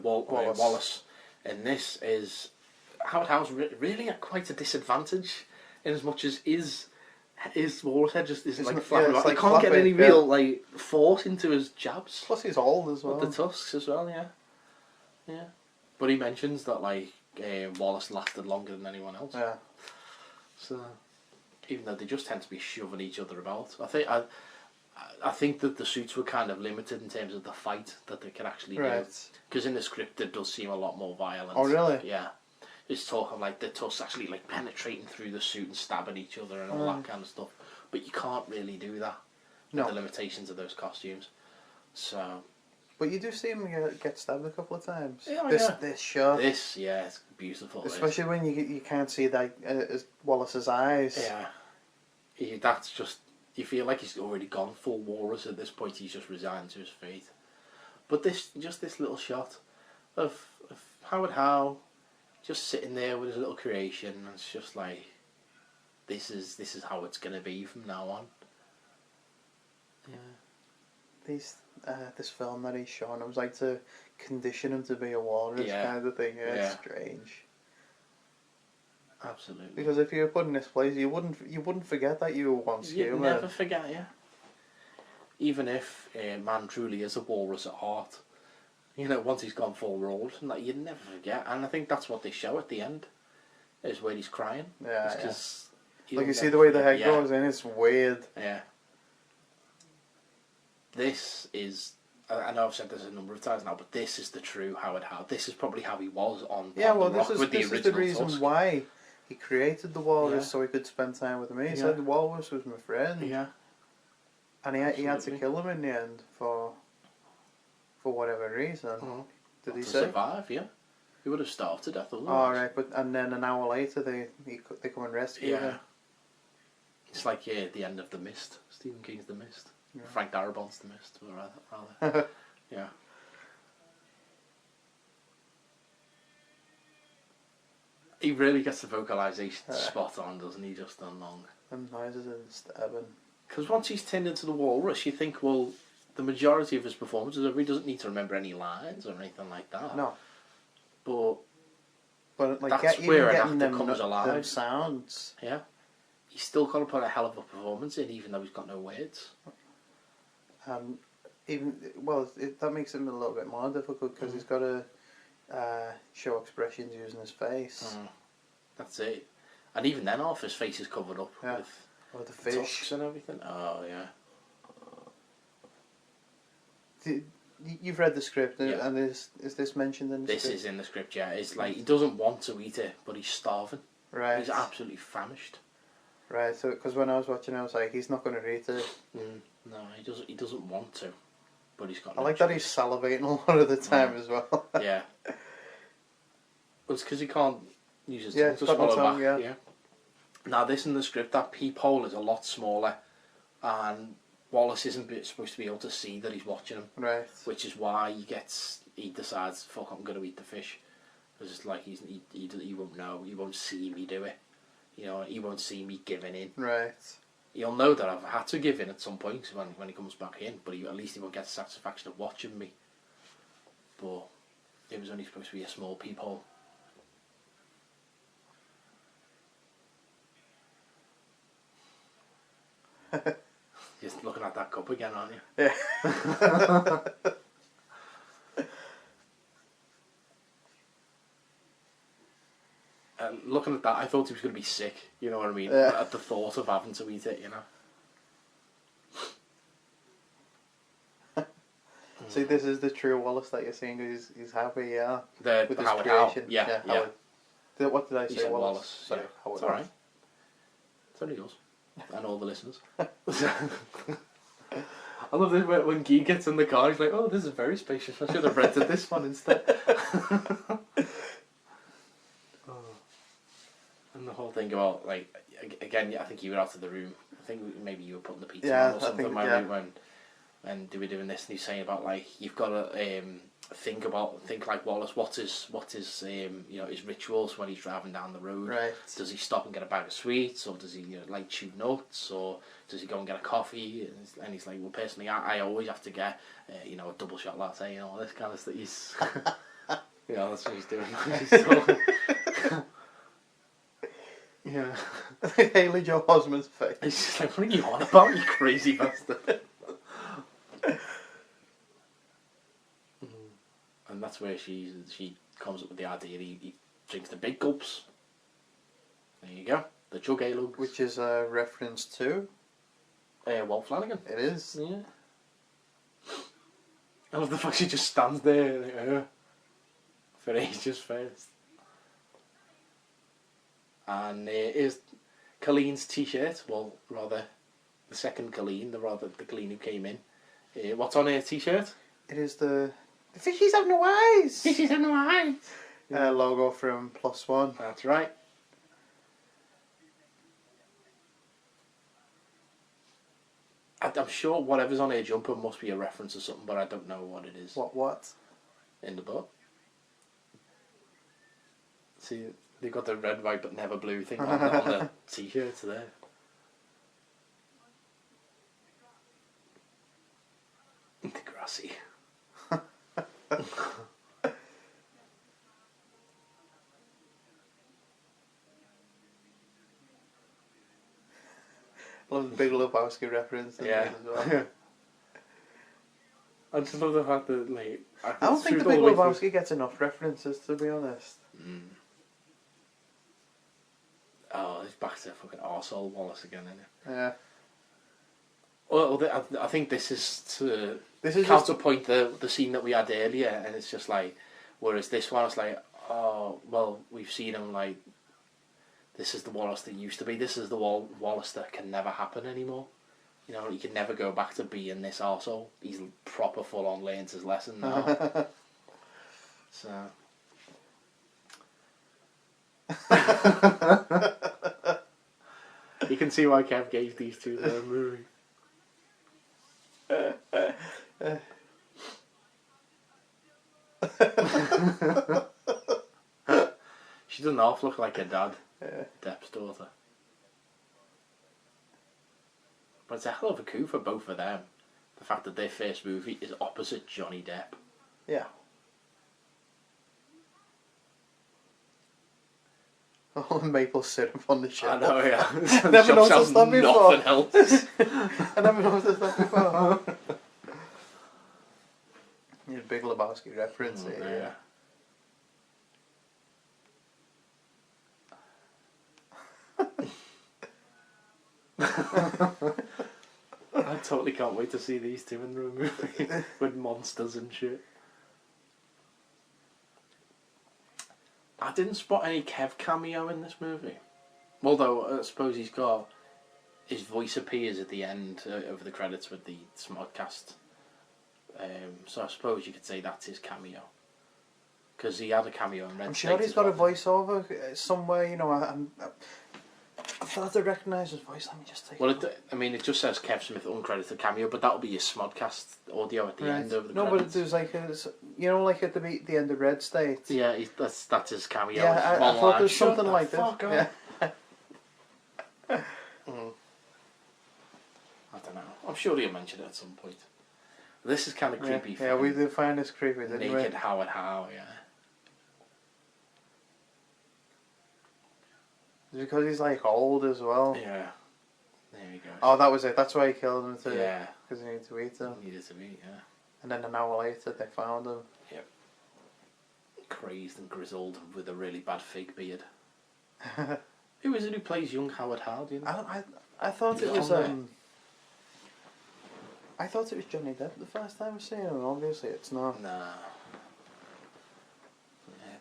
Wallace, in this is Howard Howe's really at quite a disadvantage in as much as his Walrus head just isn't like flapping about. He can't get any real like force into his jabs. Plus he's old as well. With the tusks as well, yeah. But he mentions that like Wallace lasted longer than anyone else. Yeah. So even though they just tend to be shoving each other about, I I think that the suits were kind of limited in terms of the fight that they could actually do. Right. Because in the script it does seem a lot more violent. Oh, really? Yeah. It's talking like the Tusk actually like penetrating through the suit and stabbing each other and all that kind of stuff. But you can't really do that with the limitations of those costumes. So. But you do see him get stabbed a couple of times. Yeah, This shot. It's beautiful. Especially when you can't see that Wallace's eyes. Yeah. That's just, you feel like he's already gone full Walrus at this point. He's just resigned to his fate. But this little shot of Howard Howe just sitting there with his little creation, and it's just like, this is how it's gonna be from now on. Yeah. This film that he's shown, it was like to condition him to be a walrus kind of thing. Yeah, it's strange. Absolutely. Because if you were put in this place, you wouldn't forget that you were once human. You'd never forget, yeah. Even if a man truly is a walrus at heart, you know, once he's gone full rolled, like, you'd never forget. And I think that's what they show at the end, is where he's crying. Yeah, Cause like you see the way the head goes in, it's weird. Yeah. This is, I know I've said this a number of times now, but this is the true Howard Howe. This is probably how he was on Yeah, well, the Rock with the original this is the reason Tusk. why he created the walrus, so he could spend time with me. He said the walrus was my friend. Yeah. And he had to kill him in the end for whatever reason. Did he say? Survive, yeah. He would have starved to death otherwise. Oh, right, and then an hour later they come and rescue him. It's like the end of The Mist. Stephen King's The Mist. Yeah. Frank Darabont's The Mist, rather. Yeah. He really gets the vocalisation spot on, doesn't he? Just on long. And noises and stabbing. Because once he's turned into the Walrus, you think, well, the majority of his performances, he doesn't need to remember any lines or anything like that. No. But like, that's where an actor them, comes alive. Them sounds. Yeah. He's still got to put a hell of a performance in, even though he's got no words. That makes him a little bit more difficult because he's got to show expressions using his face. That's it. And even then, half his face is covered up with the fish tusks and everything. Oh yeah. You've read the script, and is this mentioned in the script? This is in the script, yeah. It's like he doesn't want to eat it, but he's starving. Right. He's absolutely famished. Right. So, because when I was watching, I was like, he's not going to eat it. No, he doesn't want to, but he's got. I like that he's salivating a lot of the time as well. Yeah. Well, it's because he can't use his tongue to swallow tongue, back. Yeah. Now, this in the script, that peephole is a lot smaller, and Wallace isn't supposed to be able to see that he's watching him. Right. Which is why he decides, fuck, I'm going to eat the fish. Because it's like he won't know, he won't see me do it. You know, he won't see me giving in. Right. He'll know that I've had to give in at some point when he comes back in, but at least he won't get the satisfaction of watching me. But it was only supposed to be a small peephole. Just looking at that cup again, aren't you? Yeah. Looking at that, I thought he was going to be sick, you know what I mean? At the thought of having to eat it, you know? See, this is the true Wallace that you're seeing. He's happy, yeah. With his creation. Yeah. Howard. What did I say? You said Wallace. Sorry, yeah. Howard. It's alright. It's only yours. And all the listeners. I love this when Guy gets in the car, he's like, oh, this is very spacious. I should have rented this one instead. And the whole thing about, like, again, I think you were out of the room. I think maybe you were putting the pizza on or something. When they were doing this, and he's saying about, like, you've got to think like Wallace. What's his you know, his rituals when he's driving down the road? Right. Does he stop and get a bag of sweets, or does he like chew nuts, or does he go and get a coffee? And he's like, well, personally, I always have to get you know, a double shot latte and all this kind of stuff. He's yeah, that's what he's doing. Yeah. Haley Joel Osment's face. He's just like, what are you on about, you crazy bastard? And that's where she comes up with the idea. He drinks the big gulps. There you go, the chug lugs. Which is a reference to Walt Flanagan. It is. Yeah. I love the fact she just stands there like, for ages first. And here's Colleen's t-shirt. Well, rather, the second Colleen, the Colleen who came in. What's on her t-shirt? It is the Fishies Have No Eyes! Fishies Have No Eyes! Logo from +1. That's right. I'm sure whatever's on her jumper must be a reference to something, but I don't know what it is. What? In the book. See, they've got the red, white, but never blue thing on the t-shirts there. Degrassi. I love the Big Lebowski reference. Yeah. As well. I just love the fact that, like... I don't think the Big Lebowski gets enough references, to be honest. Mm. Oh, he's back to fucking arsehole Wallace again, isn't he? Yeah. Well, I think this is to counterpoint the scene that we had earlier, and it's just like, whereas this one, it's like, oh, well, we've seen him, like, this is the Wallace that used to be, this is the Wallace that can never happen anymore. You know, he can never go back to being this arsehole. He's proper full-on learned his lesson now. So... you can see why Kev gave these two the movie. She doesn't half look like her dad, Depp's daughter. But it's a hell of a coup for both of them. The fact that their first movie is opposite Johnny Depp. Yeah. Oh, maple syrup on the shelf. I know, yeah. I never noticed that before. Nothing else. I never noticed that before. Yeah, Big Lebowski reference here. I totally can't wait to see these two in the movie with monsters and shit. I didn't spot any Kev cameo in this movie. Although I suppose he's got his voice appears at the end of the credits with the Smodcast. So I suppose you could say that's his cameo. Because he had a cameo in Red I'm State. sure he's got a voiceover somewhere, you know. I thought I recognised his voice. Let me just take it just says Kev Smith uncredited cameo, but that'll be his Smodcast audio at the end of the credits. But there's like like at the end of Red State. Yeah, that's his cameo. Yeah, I thought there's something like this. Yeah. I don't know. I'm sure he'll mention it at some point. This is kind of creepy. Yeah, we did find this creepy, didn't we? Naked Howard Howe, yeah. Because he's like old as well. Yeah. There you go. Oh, that was it. That's why he killed him too. Yeah. Because he needed to eat him. He needed to eat, yeah. And then an hour later, they found him. Yep. Crazed and grizzled with a really bad fake beard. Who is it who plays young Howard Howe? Do you know? I thought it was I thought it was Johnny Depp the first time I seen him. Obviously, it's not. Nah. Yeah.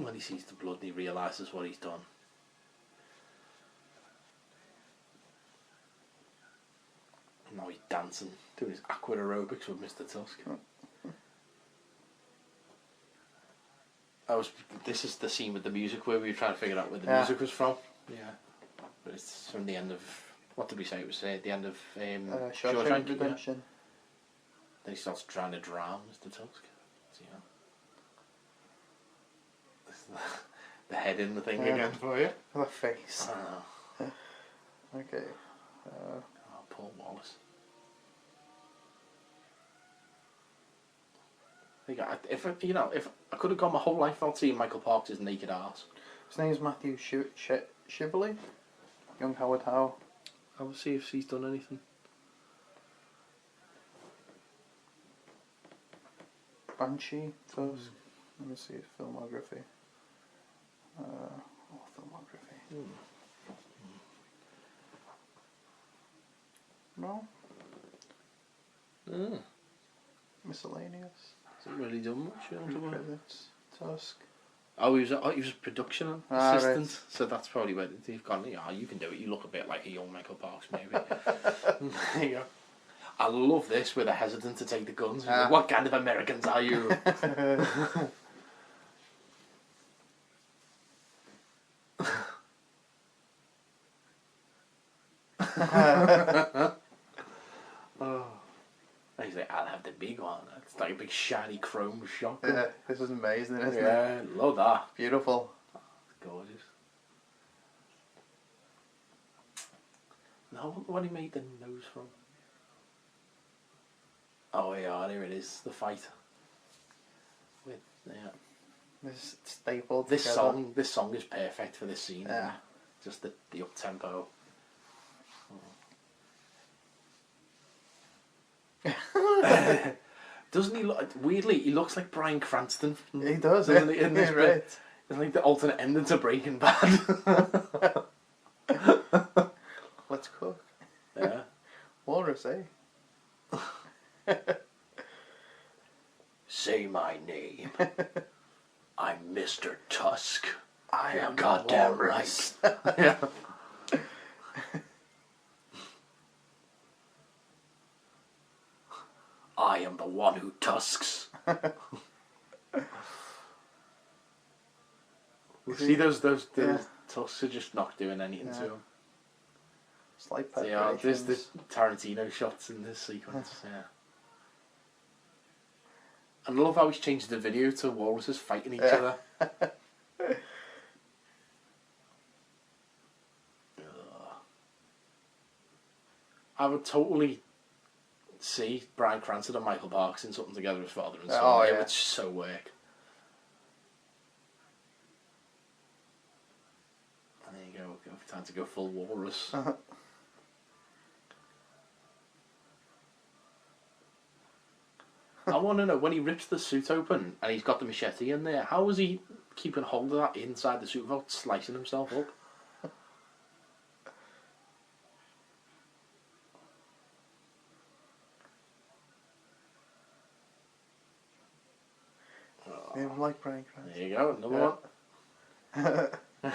When he sees the blood, he realises what he's done. Now he's dancing, doing his aqua aerobics with Mr. Tusk. This is the scene with the music where we were trying to figure out where the music was from. Yeah. But it's from the end of... What did we say? It was the end of Shawshank Redemption. Yeah. Then he starts trying to drown Mr. Tusk. So, this is the head in the thing again for you. The face. Okay. Oh, poor Wallace. If I could have gone my whole life without seeing Michael Parks' naked arse. His name's Matthew Shively. Young Howard Howe. I will see if he's done anything. Banshee, Tusk. Let me see his filmography. Filmography. No, miscellaneous. Hasn't really done much. Credits. Tusk. Oh, he was a production Ah, assistant, right. so that's probably where they've gone. Yeah, you can do it. You look a bit like a young Michael Parks, maybe. There you go. I love this where they're hesitant to take the guns. He's like, what kind of Americans are you? Oh. And he's like, I'll have the big one. It's like a big shiny chrome shotgun. Yeah, this is amazing, isn't it? Yeah, love that. Beautiful. It's gorgeous. Now, I wonder what he made the nose from. Oh yeah, there it is. The fight. With This stapled. This together. song is perfect for this scene. Yeah. Just the up tempo. Doesn't he look weirdly? He looks like Bryan Cranston. He does, doesn't yeah. he? In this He's bit? right. It's like the alternate ending to Breaking Bad. Let's cook. Yeah. Walrus, eh? Say my name. I'm Mr. Tusk. I You're am goddamn Walrus. right. Yeah. I am the one who tusks. See those tusks are just not doing anything to them. Slight Yeah, there's the preparations. Tarantino shots in this sequence. Yeah. And I love how he's changed the video to walruses fighting each other. I would totally see Bryan Cranston and Michael Parks in something together as father and son. Oh, It yeah. would so work. And there you go. Time to go full walrus. I want to know, when he rips the suit open and he's got the machete in there, how was he keeping hold of that inside the suit without slicing himself up? Yeah, I like Bryan Cranston. There you go, another one.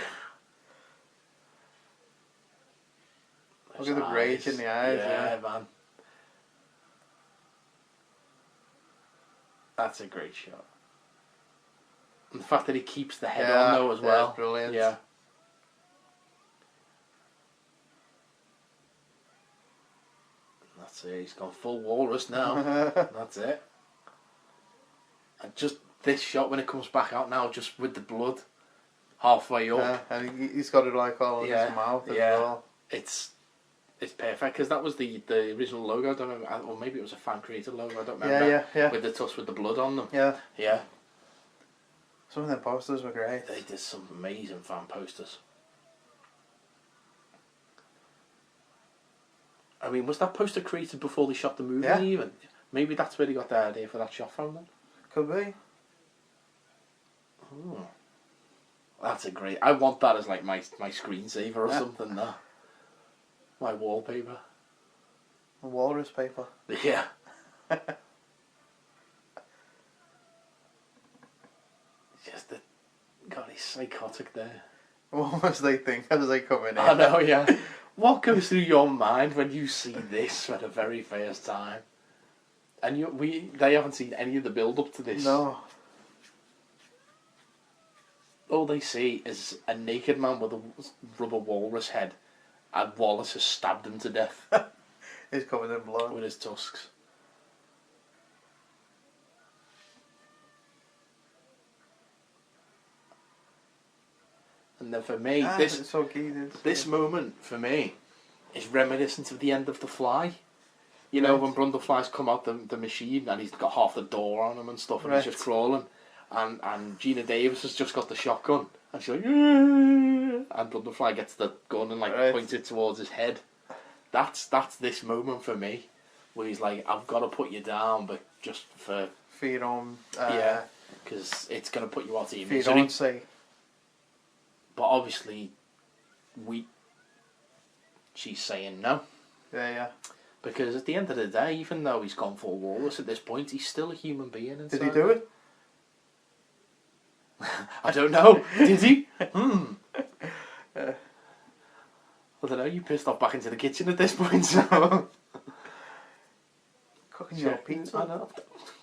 Look at the rage in the eyes. Yeah, man. That's a great shot. And the fact that he keeps the head on though as well. That's brilliant. Yeah. That's it, he's gone full walrus now. That's it. And just this shot when it comes back out now, just with the blood halfway up. And he's got it like all in his mouth as well. It's perfect because that was the original logo. I don't know, or maybe it was a fan created logo. I don't remember. Yeah. With the tusk with the blood on them. Yeah. Yeah. Some of them posters were great. They did some amazing fan posters. I mean, was that poster created before they shot the movie even? Maybe that's where they got the idea for that shot from then. Could be. Oh. That's a great... I want that as like my screensaver or something now. My wallpaper. A walrus paper. Yeah. Just the... God, he's psychotic there. What was they think as they come in here? I know, yeah. What goes through your mind when you see this for the very first time? And they haven't seen any of the build up to this. No. All they see is a naked man with a rubber walrus head, and Wallace has stabbed him to death. He's covered in blood. With his tusks. And then for me, it's so key, this moment for me is reminiscent of the end of The Fly. You know, when Brundlefly's come out the machine and he's got half the door on him and stuff, and he's just crawling, and Gina Davis has just got the shotgun, and she's like, and Brundlefly gets the gun and points it towards his head. That's this moment for me, where he's like, I've got to put you down, but just for your own, because it's going to put you out of your for misery. your own sake. But obviously, she's saying no. Yeah. Because at the end of the day, even though he's gone for Walrus at this point, he's still a human being inside. Did he do it? I don't know. Did he? I don't know. You pissed off back into the kitchen at this point, so... Cooking your pizza? I know.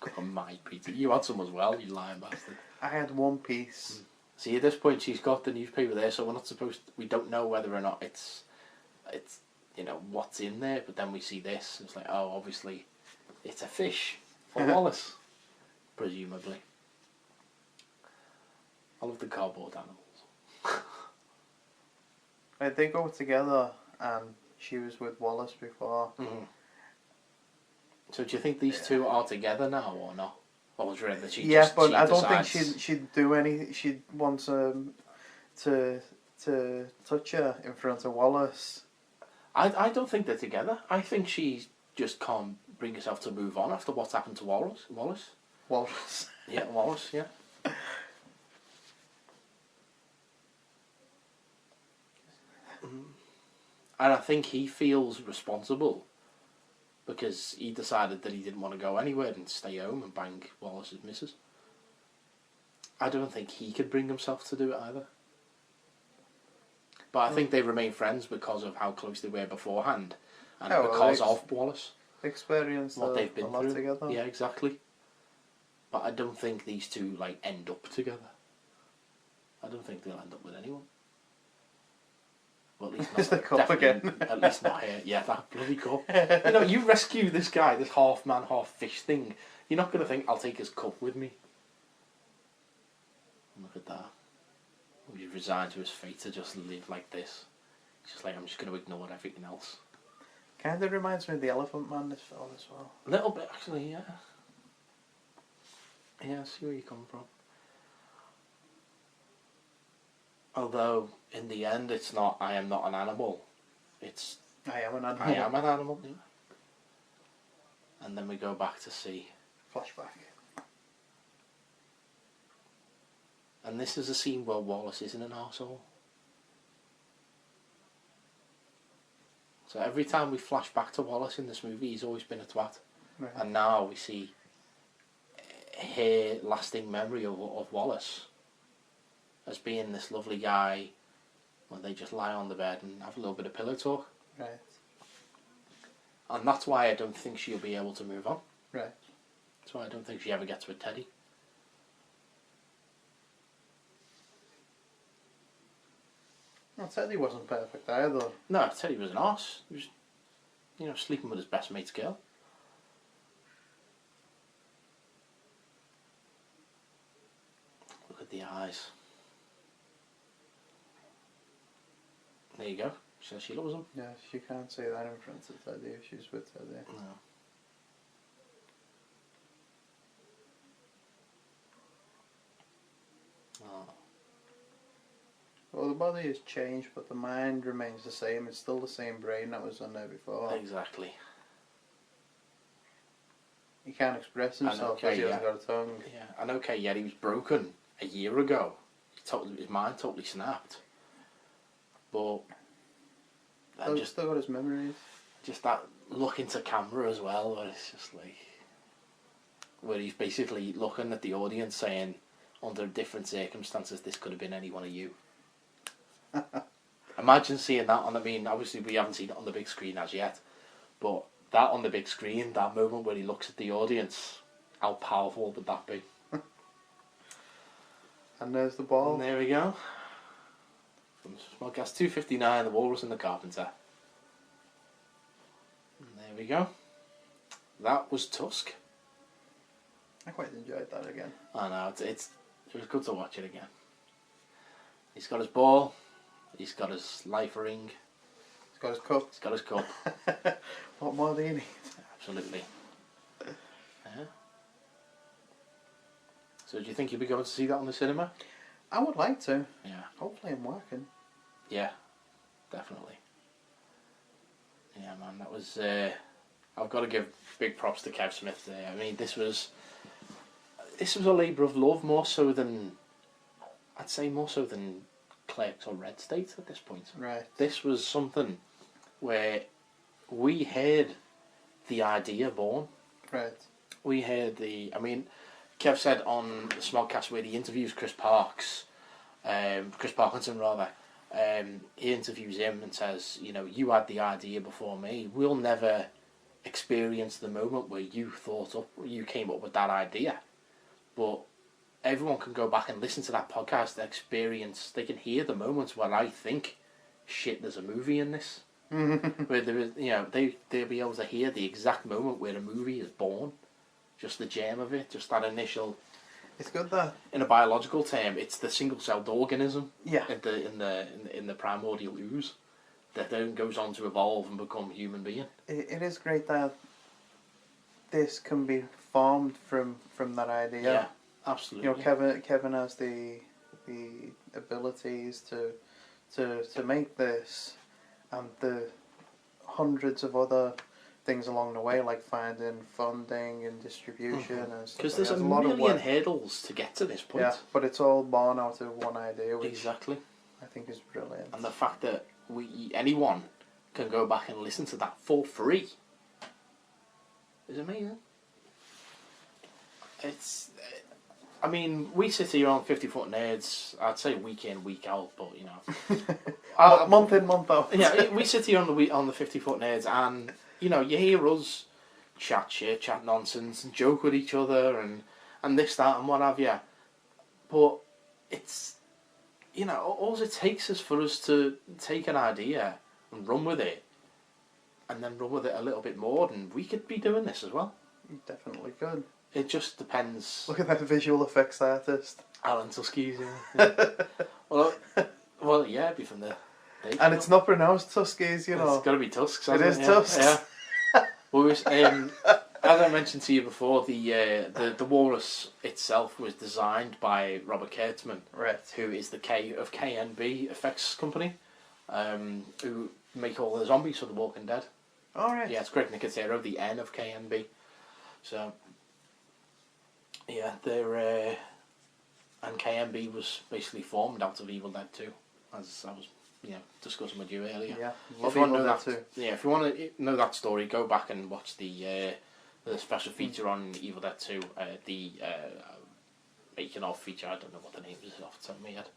Cooking my pizza. You had some as well, you lying bastard. I had one piece. See, at this point, she's got the newspaper there, so we're not supposed to, we don't know whether or not it's, you know, what's in there, but then we see this, and it's like, oh, obviously, it's a fish for Wallace, presumably. I love the cardboard animals. They go together, and she was with Wallace before. Mm-hmm. So do you think these two are together now, or not? Or was it that she just, but she I don't decides... think she'd do any. She'd want to touch her in front of Wallace. I don't think they're together. I think she just can't bring herself to move on after what's happened to Walrus. Walrus. Yeah, Walrus, yeah. And I think he feels responsible because he decided that he didn't want to go anywhere and stay home and bang Wallace's missus. I don't think he could bring himself to do it either. But I think they remain friends because of how close they were beforehand and because of Wallace. Experienced what they've been a lot through together. Yeah, exactly. But I don't think these two like end up together. I don't think they'll end up with anyone. Well, at least not. Is the cup again? At least not here. Yeah, that bloody cup. You know, you rescue this guy, this half man, half fish thing. You're not going to think, I'll take his cup with me. Look at that. He's resigned to his fate to just live like this. He's just like, I'm just going to ignore everything else. Kind of reminds me of the Elephant Man, this film as well. A little bit, actually, yeah. Yeah, I see where you come from. Although, in the end, it's not, I am not an animal. It's, I am an animal. I am an animal, yeah. And then we go back to see. Flashback. And this is a scene where Wallace isn't an arsehole. So every time we flash back to Wallace in this movie, he's always been a twat. Right. And now we see her lasting memory of Wallace as being this lovely guy when they just lie on the bed and have a little bit of pillow talk. Right. And that's why I don't think she'll be able to move on. Right. That's why I don't think she ever gets with Teddy. Well, Teddy wasn't perfect either. No, Teddy was an arse. He was, you know, sleeping with his best mate's girl. Look at the eyes. There you go. She says she loves him. Yeah, she can't say that in front of Teddy if she's with Teddy. No. Oh. Well, the body has changed, but the mind remains the same. It's still the same brain that was on there before. Exactly. He can't express himself because he hasn't got a tongue. Yeah, and okay, yeah, he was broken a year ago. His mind totally snapped. But He's still got his memories. Just that look into camera as well, where it's just like, where he's basically looking at the audience saying, under different circumstances, this could have been any one of you. Imagine seeing that on, I mean, obviously we haven't seen it on the big screen as yet, but that on the big screen, that moment where he looks at the audience, how powerful would that be? And there's the ball. And there we go. From Smodcast 259, the Walrus and the Carpenter. And there we go. That was Tusk. I quite enjoyed that again. I know, it was good to watch it again. He's got his ball, he's got his life ring. He's got his cup. He's got his cup. What more do you need? Absolutely. Yeah. So do you think you'll be going to see that on the cinema? I would like to. Yeah. Hopefully I'm working. Yeah, definitely. Yeah, man, that was... I've got to give big props to Kev Smith there. I mean, this was a labour of love, more so than... I'd say more so than Clerks or Red State at this point. Right. This was something where we heard the idea born. Right. We heard I mean, Kev said on the Smodcast where he interviews Chris Parkinson rather, he interviews him and says, you know, you had the idea before me. We'll never experience the moment where you came up with that idea. But everyone can go back and listen to that podcast and experience, they can hear the moments where I think, shit, there's a movie in this. Where there is, you know, they'll be able to hear the exact moment where a movie is born. Just the germ of it, just that initial. It's good that in a biological term, it's the single-celled organism. Yeah. In the primordial ooze, that then goes on to evolve and become a human being. It is great that this can be formed from that idea. Yeah, absolutely. You know, Kevin has the abilities to make this, and the hundreds of other things along the way, like finding funding and distribution and stuff. Because there's a lot of million work. hurdles to get to this point. Yeah, but it's all born out of one idea, which Exactly. I think is brilliant. And the fact that anyone can go back and listen to that for free is amazing. I mean, we sit here on 50 Foot Nerds, I'd say week in, week out, but you know. Month in, month out. Yeah, we sit here on the 50 Foot Nerds, and you know, you hear us chat nonsense, and joke with each other, and this, that, and what have you. But it's, you know, all it takes is for us to take an idea and run with it, and then run with it a little bit more, and we could be doing this as well. You definitely could. It just depends. Look at that visual effects artist. Alan Tuskie's, yeah. well, yeah, it'd be from the... And it's not pronounced Tuskies, you know. It's got to be Tusks. It is yeah. Tusks. Yeah. Well, as I mentioned to you before, the Walrus itself was designed by Robert Kurtzman, right? Who is the KNB effects company, who make all the zombies for The Walking Dead. All right. Yeah, it's Greg Nicotero, the N of KNB. So, yeah, they're and KNB was basically formed out of Evil Dead 2, as I was, discussing with you earlier. Yeah, if you want to know that too. Yeah, if you want to know that story, go back and watch the special feature on Evil Dead 2, the making of feature. I don't know what the name is off the top of my head,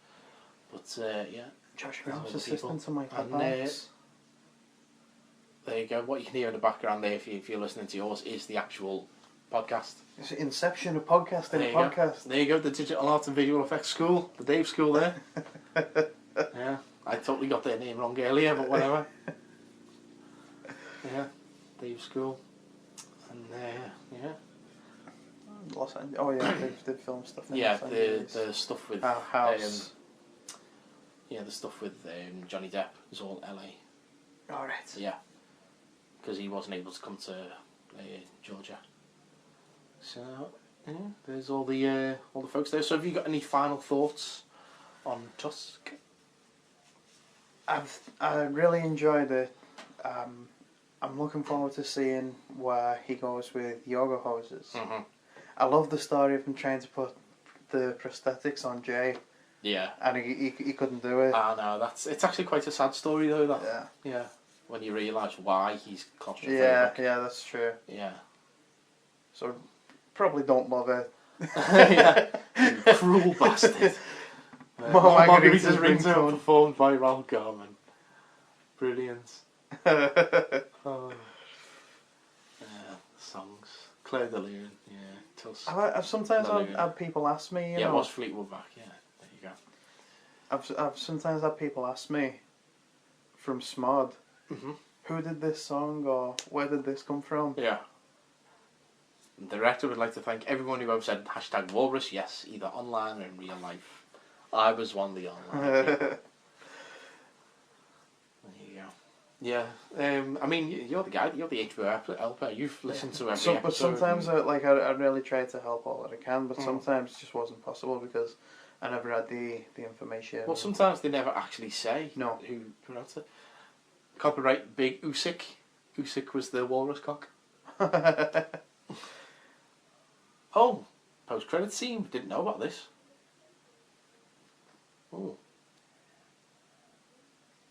but yeah, Josh Rouse, assistant to Mike and Banks. there you go. What you can hear in the background there, if you're listening to yours, is the actual podcast. It's the inception of podcasting. There you Podcast. go. There you go. The Digital Art and Visual Effects School, the Dave School there. Yeah, I totally got their name wrong earlier, but whatever. Yeah, Dave School, and yeah. Los Angeles. Oh yeah, they film stuff. In Yeah, Los Angeles. the stuff with House. the stuff with Johnny Depp is all LA. All right. Yeah, because he wasn't able to come to Georgia. So yeah, there's all the folks there. So have you got any final thoughts on Tusk? I really enjoyed it. I'm looking forward to seeing where he goes with yoga hoses. Mm-hmm. I love the story of him trying to put the prosthetics on Jay. Yeah. And he couldn't do it. No, it's actually quite a sad story though. That. Yeah. Yeah. When you realise why he's claustrophobic. Yeah, that's true. Yeah. So probably don't love it. Yeah. You cruel bastard. More Margarita's Margarita's ringtone performed by Ralph Garman. Brilliant. Oh. Songs. Claire de Lune, yeah. Tusk. I've sometimes had people ask me, you know. Yeah, it was Fleetwood Mac, yeah. There you go. I've sometimes had people ask me from Smod, Mm-hmm. who did this song or where did this come from? Yeah. The director would like to thank everyone who have said hashtag Walrus, yes, either online or in real life. I was one of the online people. There you go. Yeah, I mean, you're the guy, you're the HBO helper, you've listened to every episode. But sometimes I really try to help all that I can, but sometimes it just wasn't possible because I never had the information. Well, sometimes they never actually say who wrote it. Copyright Big Usyk. Usyk was the walrus cock. Oh, post-credit scene. Didn't know about this. Oh.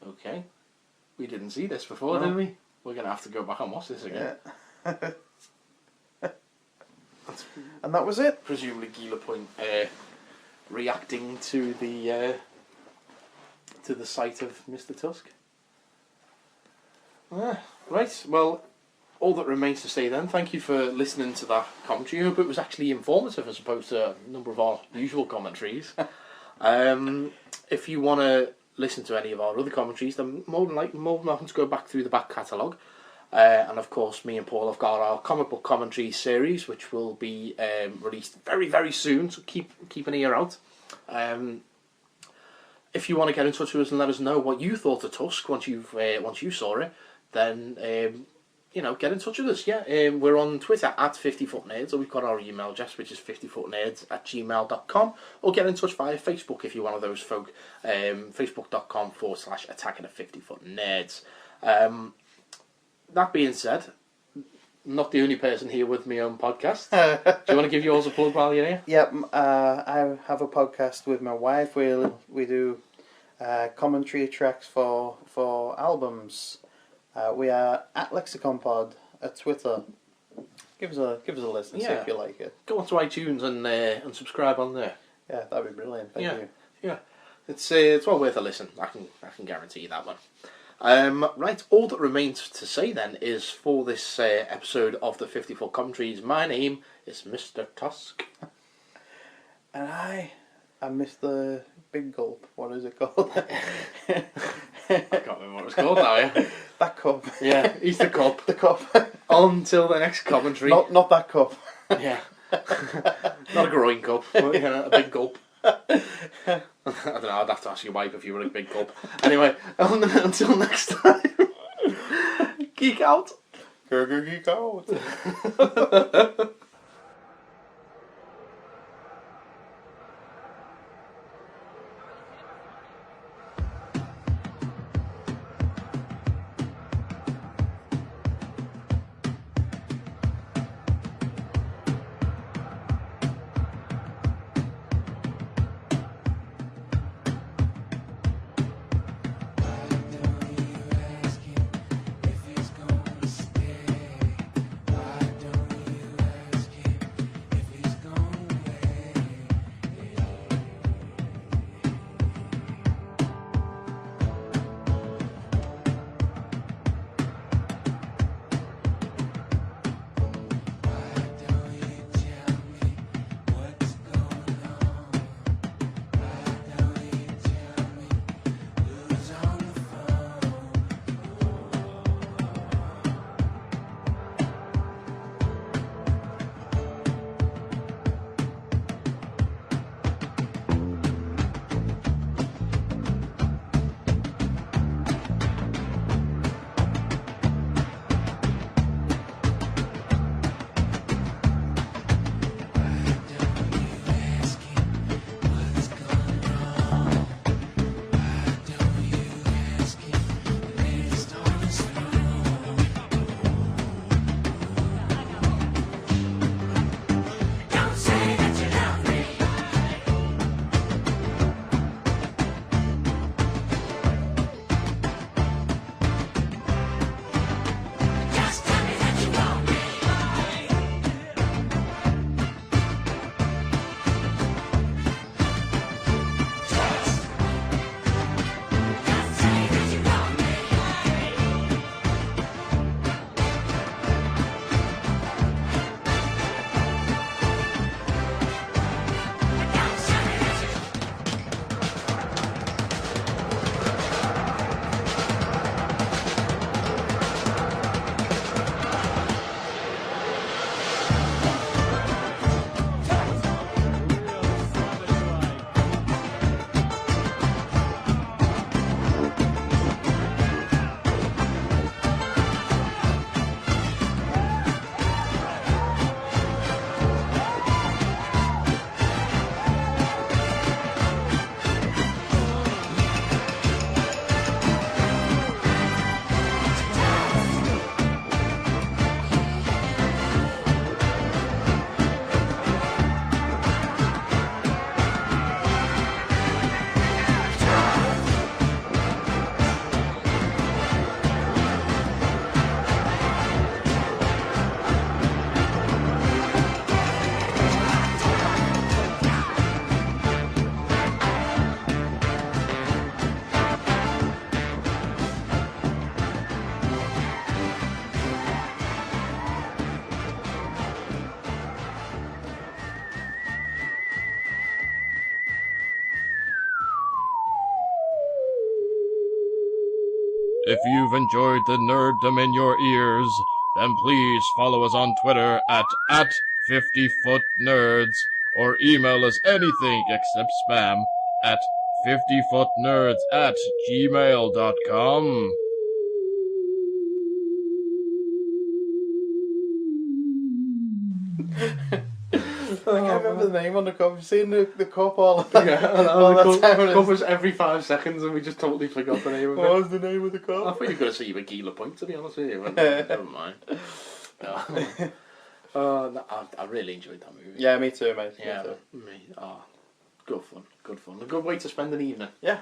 Okay. We didn't see this before, did we? We're going to have to go back and watch this again. And that was it. Presumably Gila Point reacting to the sight of Mr. Tusk. Right, well, all that remains to say then, thank you for listening to that commentary. I hope it was actually informative as opposed to a number of our usual commentaries. If you want to listen to any of our other commentaries, then more than welcome to go back through the back catalogue. And of course, me and Paul have got our comic book commentary series, which will be released very, very soon. So keep an ear out. If you want to get in touch with us and let us know what you thought of Tusk once you saw it, then get in touch with us. Yeah, we're on Twitter at 50footnerds, or we've got our email address, which is 50footnerds@gmail.com, or get in touch via Facebook if you're one of those folk. Facebook.com/attacking at 50footnerds. That being said, not the only person here with my own podcast. Do you want to give yours a plug while you're here? Yep, I have a podcast with my wife. We do commentary tracks for albums. We are at LexiconPod at Twitter. Give us a listen, see if you like it. Go onto iTunes and subscribe on there. Yeah, that'd be brilliant. Thank you. Yeah, it's well worth a listen. I can guarantee you that one. Right, all that remains to say then is for this episode of the 50-foot commentaries, my name is Mr. Tusk. And I Mr. Big Gulp. What is it called? I can't remember what it's called now, yeah. That cup. Yeah, he's the cup. The cup. Until the next commentary. Not that cup. Yeah. Not a growing cup, but a big gulp. I don't know, I'd have to ask your wife if you were a big gulp. Anyway, until next time, geek out. Geek out. If you've enjoyed the nerddom in your ears, then please follow us on Twitter at 50footnerds, or email us anything except spam at 50footnerds@gmail.com. I can't remember the name on the cup. You've seen the cup all Yeah, I know, all the that time. cup was every 5 seconds and we just totally forgot the name of it. What was the name of the cup? I thought you were going to say you were Gila Point, to be honest with you. But never mind. No, I really enjoyed that movie. Yeah, me too, mate. Yeah, me too. good fun. A good way to spend an evening. Yeah.